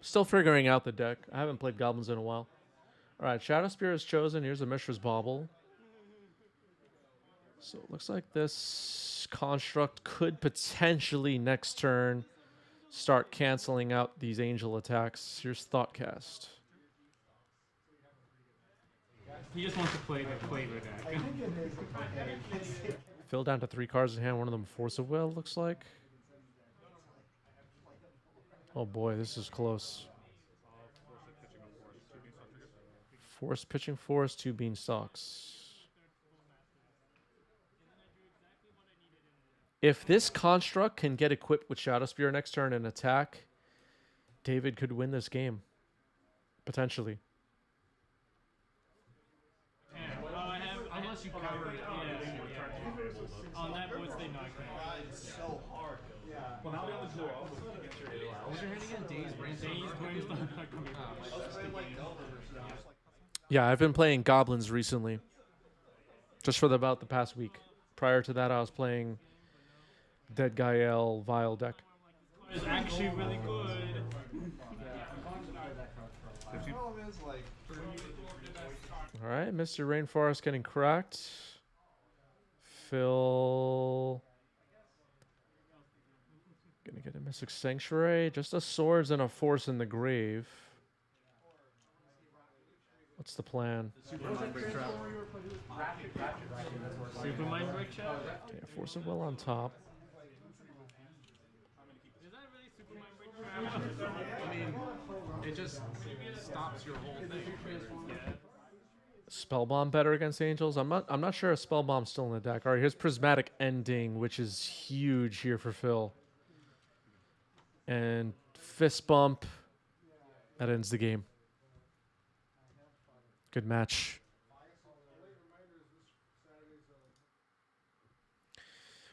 Still figuring out the deck. I haven't played goblins in a while. All right, Shadow Spear is chosen. Here's a Mishra's Bauble. So it looks like this construct could potentially next turn start canceling out these angel attacks. Here's Thoughtcast. He just wants to play the flavor deck. Fill down to 3 cards in hand. One of them Force of Will, looks like. Oh boy, this is close. Force pitching force, 2 beanstalks. If this construct can get equipped with Shadow Spear next turn and attack, David could win this game. Potentially. Yeah, well, I have, unless you cover it. On that voice, they knock me. It's so hard. Well, now we have to go up. What was your hand again? Days Brainstorm. Days Brainstorm not coming out. Yeah, I've been playing goblins recently. Just for about the past week. Prior to that, I was playing Dead Gael Vile deck. It's actually really good. All right, Mr. Rainforest getting cracked. Phil gonna get a Mystic Sanctuary. Just a Swords and a Force in the Grave. What's the plan? Supermind Break Trap. Supermind Break Trap? Okay, a Force of Will on top. Is that really Supermind Break Trap? I mean, it just stops your whole thing. Spellbomb better against Angels? I'm not sure if Spellbomb's still in the deck. All right, here's Prismatic Ending, which is huge here for Phil. And Fist Bump. That ends the game. Good match.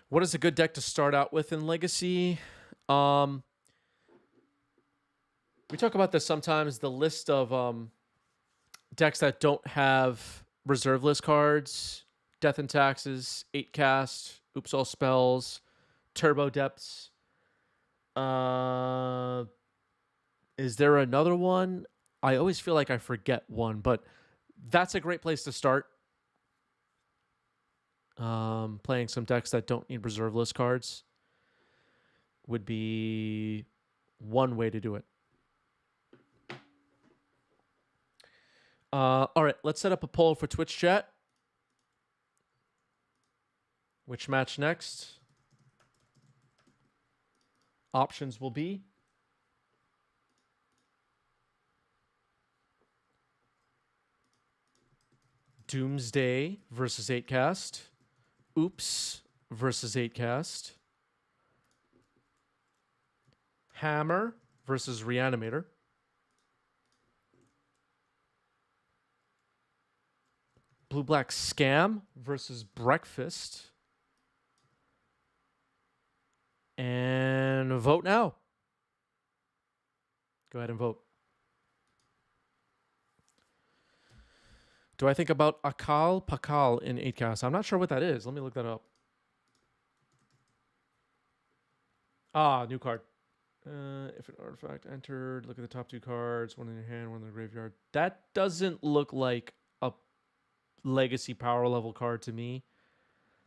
What is a good deck to start out with in Legacy? We talk about this sometimes, the list of decks that don't have reserve list cards, Death and Taxes, 8 cast, Oops All Spells, Turbo Depths. Is there another one? I always feel like I forget one, but that's a great place to start. Playing some decks that don't need reserve list cards would be one way to do it. All right, let's set up a poll for Twitch chat. Which match next? Options will be Doomsday versus 8 cast, Oops versus 8 cast, Hammer versus Reanimator, Blue Black Scam versus Breakfast, and vote now. Go ahead and vote. Do I think about Akal Pakal in 8 cast? I'm not sure what that is. Let me look that up. Ah, new card. If an artifact entered, look at the top 2 cards. One in your hand, one in the graveyard. That doesn't look like a Legacy power level card to me.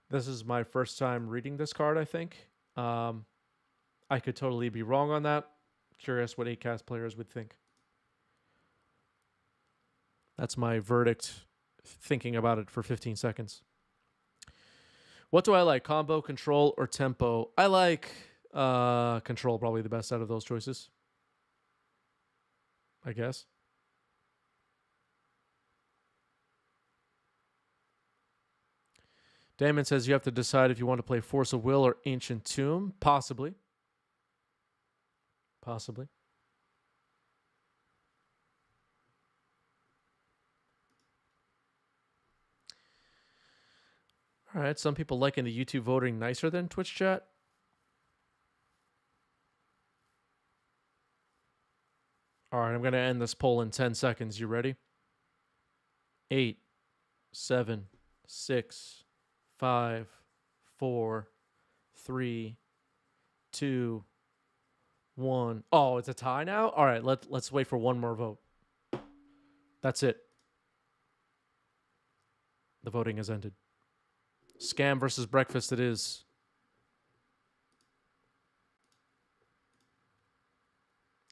This is my first time reading this card, I think. I could totally be wrong on that. Curious what 8 cast players would think. That's my verdict, thinking about it for 15 seconds. What do I like? Combo, control, or tempo? I like control, probably the best out of those choices. I guess. Damon says you have to decide if you want to play Force of Will or Ancient Tomb. Possibly. Possibly. All right, some people liking the YouTube voting nicer than Twitch chat. All right, I'm going to end this poll in 10 seconds. You ready? 8, 7, 6, 5, 4, 3, 2, 1. Oh, it's a tie now? All right, let's wait for one more vote. That's it. The voting has ended. Scam versus breakfast it is.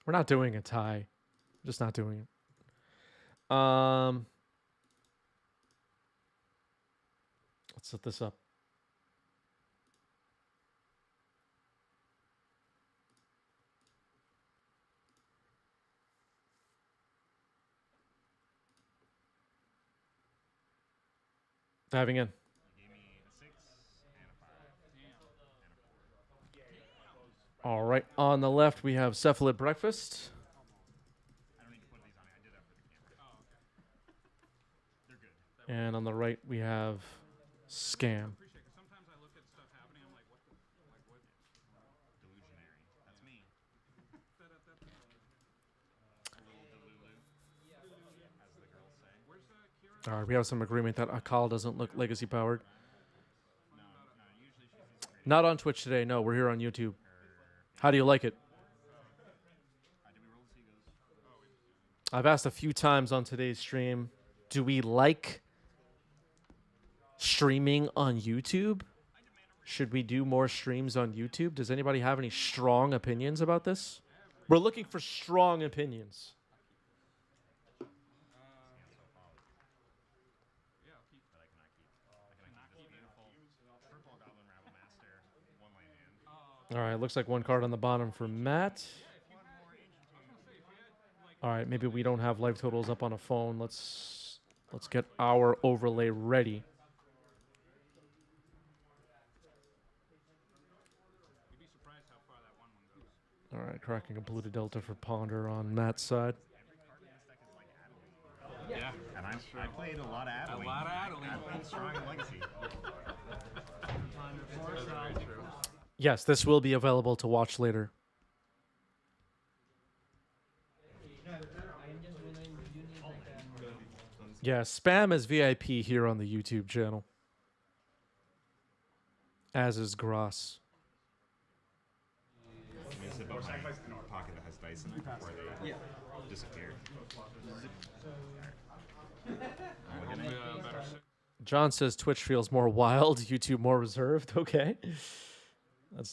We're not doing a tie. Just not doing it. Let's set this up. Diving in. All right. On the left, we have Cephalid breakfast. And on the right, we have Scam. All right, we have some agreement that Akal doesn't look legacy powered. Not on Twitch today. No, we're here on YouTube. How do you like it? I've asked a few times on today's stream, do we like streaming on YouTube? Should we do more streams on YouTube? Does anybody have any strong opinions about this? We're looking for strong opinions. All right, looks like one card on the bottom for Matt. All right, maybe we don't have life totals up on a phone. Let's get our overlay ready. All right, cracking a blue to Delta for Ponder on Matt's side. Yeah, and I played a lot of Adeline. A lot of Adeline. Adeline strong in Legacy. Yes, this will be available to watch later. Yeah, spam is VIP here on the YouTube channel. As is Gross. Is it about my pocket that has dice in it, where they disappear? John says Twitch feels more wild, YouTube more reserved. Okay.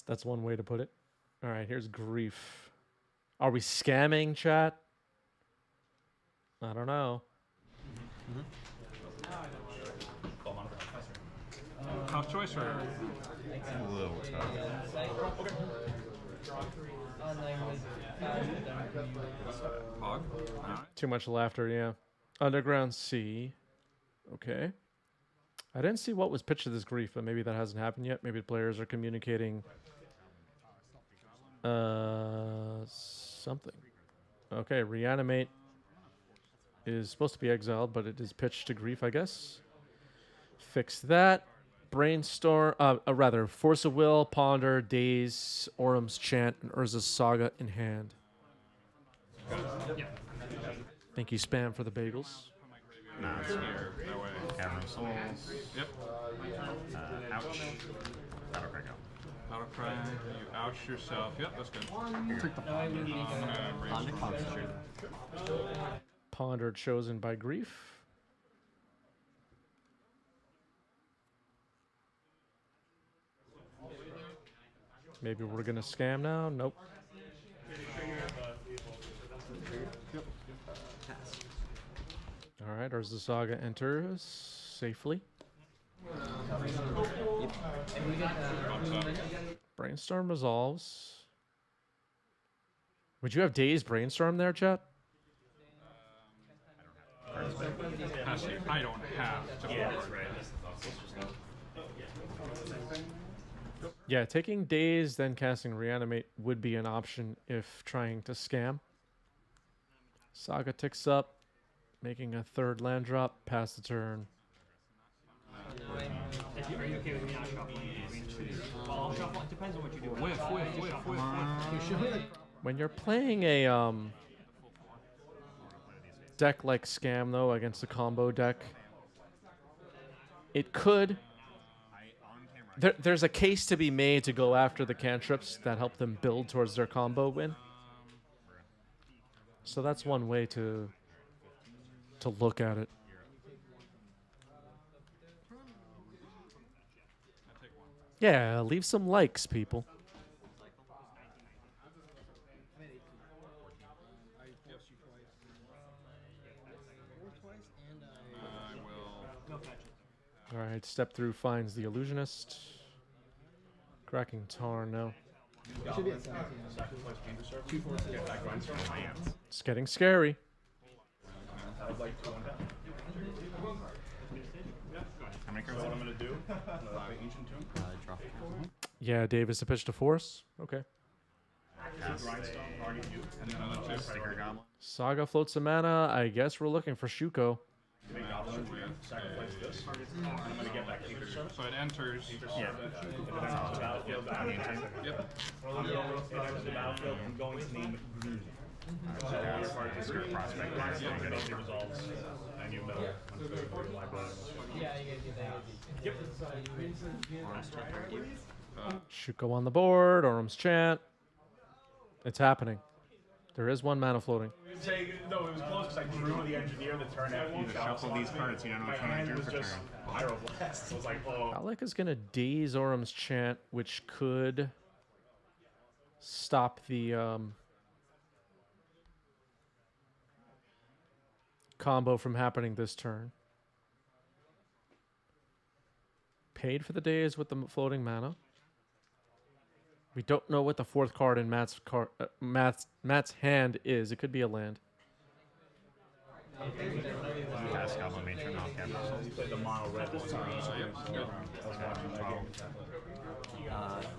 That's one way to put it. All right, here's Grief. Are we scamming, chat? I don't know. Tough choice, right? A little tough. Hog? Too much laughter, yeah. Underground C. Okay. I didn't see what was pitched to this Grief, but maybe that hasn't happened yet. Maybe the players are communicating something. Okay, Reanimate is supposed to be exiled, but it is pitched to Grief, I guess. Fix that. Brainstorm, rather, Force of Will, Ponder, Daze, Orum's Chant, and Urza's Saga in hand. Thank you, Spam, for the bagels. Nah, it's here. That way. Cavern of Souls. Yep. Ouch. Battle cry out. Battle cry. You ouch yourself. Yep, that's good. Ponder chosen by Grief. Maybe we're going to scam now? Nope. All right, Urza Saga enters safely. Brainstorm resolves. Would you have Daze Brainstorm there, chat? I don't have to. Yeah, that's right. Yeah, taking Daze, then casting Reanimate would be an option if trying to scam. Saga ticks up, making a third land drop, pass the turn. Are you okay with me not shuffling? Well, I'll shuffle. It depends on what you do. Whiff. When you're playing a deck like Scam, though, against a combo deck, it could There's a case to be made to go after the cantrips that help them build towards their combo win. So that's one way to look at it. Yeah, leave some likes, people. All right, step through finds the illusionist. Cracking tar, no. It's getting scary. How many cards? What I'm gonna do? Ancient Tomb. Yeah, Davis to pitch to force. Okay. Grindstone, already you. And then another two. Sticker Goblin. Saga floats a mana. I guess we're looking for Shuko. Sacrifice this. I'm gonna get back Keeper Service. So it enters. Yeah. If it enters the battlefield, I mean, Yep. it enters the battlefield, I'm going to name green. So your part is your prospect. It only resolves, and you know. Shuko on the board. Orum's chant. It's happening. There is one mana floating. No, it was close because I drew the engineer the turn after you Shuffle these cards, you don't know which one I drew for turn. Pyroblast. I was like, oh. Alec is going to daze Orum's chant, which could stop the combo from happening this turn. Paid for the daze with the floating mana. We don't know what the fourth card in Matt's hand is. It could be a land. Cast Goblin Matron off camera. Played the mono red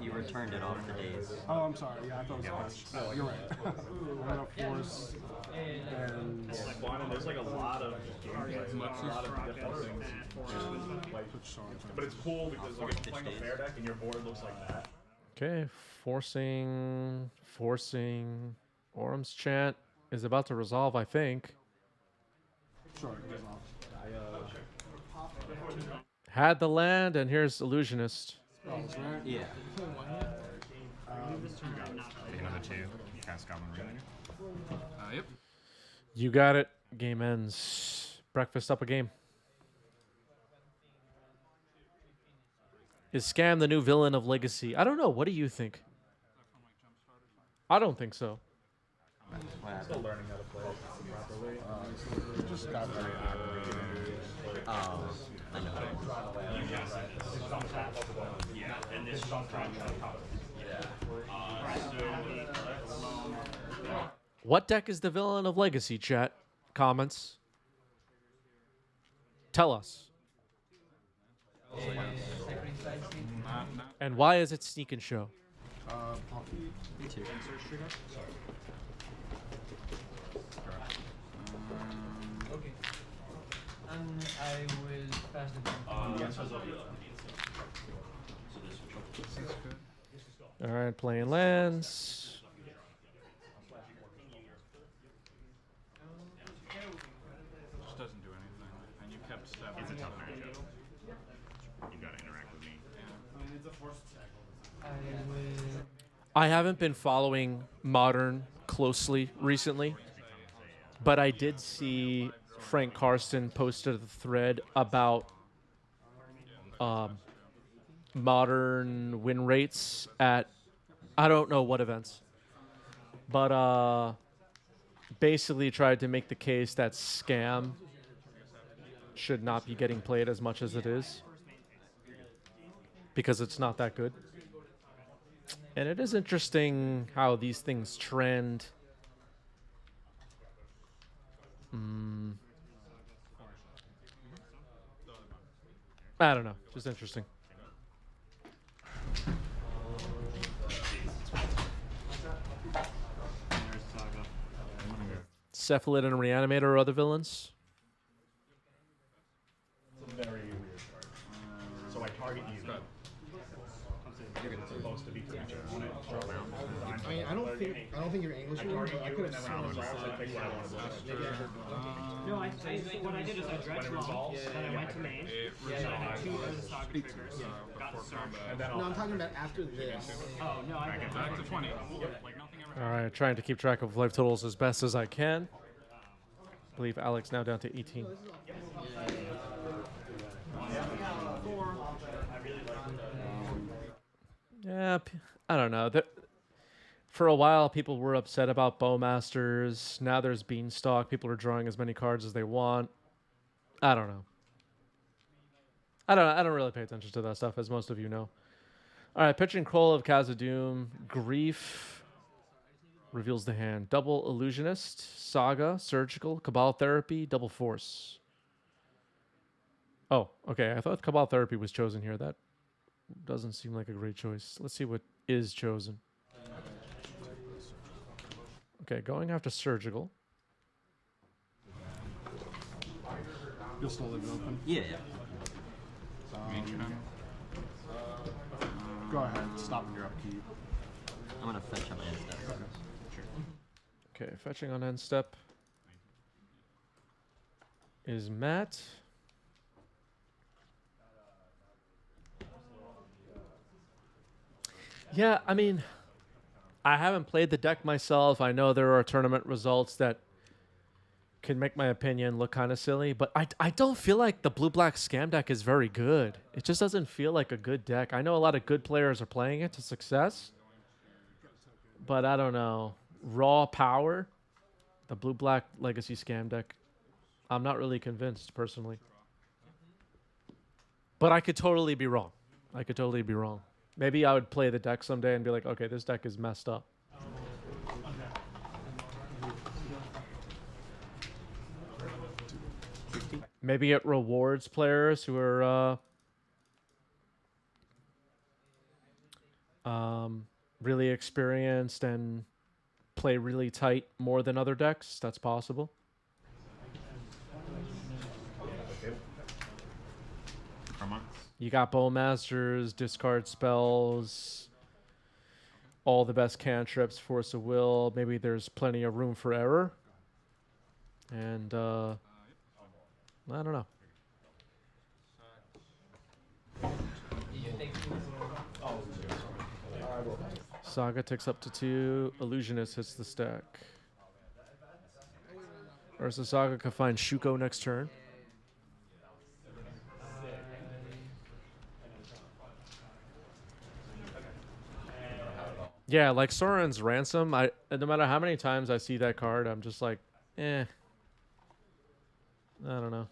You returned it off the days. Oh, I'm sorry. Yeah, I thought it was fast. You're right. I'm gonna force and there's like a lot of games, like, a lot of different things. But it's cool because like, if you're playing a fair deck and your board looks like that. Okay, forcing. Orum's chant is about to resolve, I think. sure. Had the land, and here's illusionist. Yeah. Take another two. Cast Goblin Ring. Yep. You got it. Game ends. Breakfast up a game. Is Scam the new villain of Legacy? I don't know. What do you think? I don't think so. Still learning how to play it properly. Just got very Oh, I know. Yeah, and this What deck is the villain of Legacy, chat? Comments. Tell us. And why is it Sneak and Show? Me too. Okay. And I will pass the All right, playing lands. Just doesn't do anything, and you kept stepping. It's a tough matchup. You gotta interact with me. I mean, it's a forced attack. I haven't been following Modern closely recently, but I did see Frank Karsten posted a thread about Modern win rates at I don't know what events, but basically tried to make the case that Scam should not be getting played as much as it is because it's not that good. And it is interesting how these things trend. I don't know. Just interesting. Cephalid and Reanimator or other villains? It's a very weird card. So I target you. You're supposed to be creature on it. I mean, I don't don't think you're English. I could have sworn you said No, what I did is I dredged long, then I went to main, then I had 2 Saga triggers, got searched. No, I'm talking about after this. Oh, no, I got Back to 20. Like nothing ever All right, trying to keep track of life totals as best as I can. I believe Alex now down to 18. Yeah, I don't know. For a while, people were upset about Bowmasters. Now there's Beanstalk. People are drawing as many cards as they want. I don't know. I don't really pay attention to that stuff, as most of you know. All right, pitching Kroll of Khazad-dûm. Grief reveals the hand. Double Illusionist, Saga, Surgical, Cabal Therapy, Double Force. Oh, okay. I thought Cabal Therapy was chosen here. That doesn't seem like a great choice. Let's see what is chosen. Okay, going after Surgical. You'll still leave it open? Yeah. Go ahead. Stop your upkeep. I'm gonna fetch on my end step. Okay, fetching on end step is Matt. Yeah, I mean, I haven't played the deck myself. I know there are tournament results that can make my opinion look kind of silly, but I don't feel like the blue-black scam deck is very good. It just doesn't feel like a good deck. I know a lot of good players are playing it to success, but I don't know. Raw power, the blue-black legacy scam deck, I'm not really convinced personally. But I could totally be wrong. I could totally be wrong. Maybe I would play the deck someday and be like, okay, this deck is messed up. Maybe it rewards players who are really experienced and play really tight more than other decks. That's possible. You got Bowmasters, discard spells, all the best cantrips, force of will. Maybe there's plenty of room for error. And I don't know. Saga takes up to 2. Illusionist hits the stack. Ursa Saga can find Shuko next turn. Yeah, like Soren's Ransom, no matter how many times I see that card, I'm just like, eh. I don't know.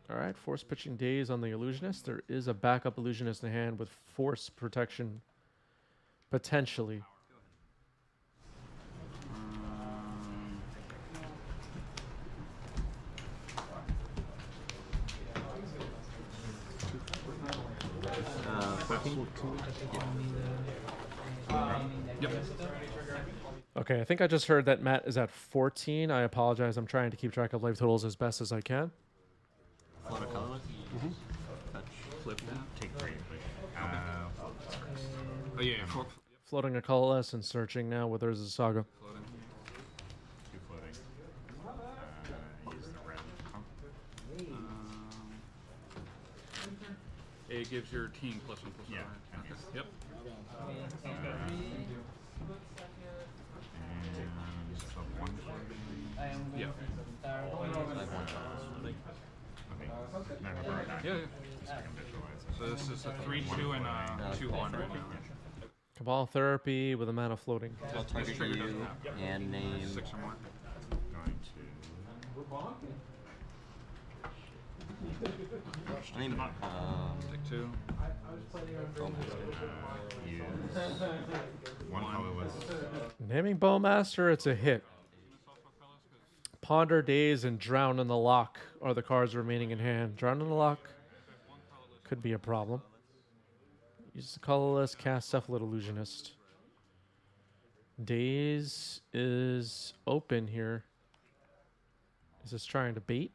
All right, force pitching Daze on the Illusionist. There is a backup Illusionist in hand with force protection, potentially. Yep. Okay, I think I just heard that Matt is at 14. I apologize. I'm trying to keep track of life totals as best as I can. Float a colorless? Touch. Flip that. Take 3. Oh yeah, yeah. Floating a colorless and searching now with Urza Saga. Floating. 2 floating. Use the red. It gives your team +1/+1. Yeah. Okay. Yep. And sub 1 floating. Yeah. I have 1 colorless floating. Okay. No, no, no. Yeah, yeah. Just so I can visualize it. So this is a 3/2 and a 2/1 right now. Cabal Therapy with a mana floating. I'll target trigger you doesn't have and name 6 or more. Going to. name Take 2. Use 1 colorless. Naming Bowmaster, it's a hit. Ponder, Daze, and Drown in the Lock are the cards remaining in hand. Drown in the Lock could be a problem. Use the colorless, cast Cephalid Illusionist. Daze is open here. Is this trying to bait?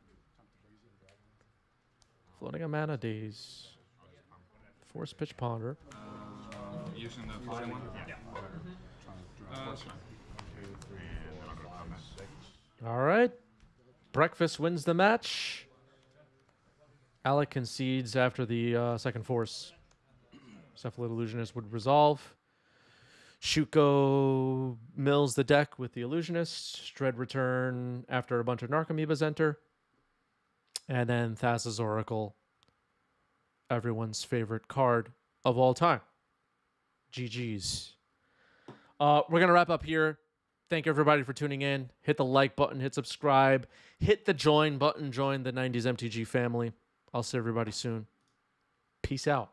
Floating a mana Daze. Force pitch Ponder. using the floating one? Yeah. That's fine. And then I'll go to combat. All right. Breakfast wins the match. Alec concedes after the second force. Cephalid Illusionist would resolve. Shuko mills the deck with the Illusionist. Dredge return after a bunch of Narcomoebas enter. And then Thassa's Oracle, everyone's favorite card of all time. GG's. We're going to wrap up here. Thank everybody for tuning in. Hit the like button, hit subscribe, hit the join button, join the 90s MTG family. I'll see everybody soon. Peace out.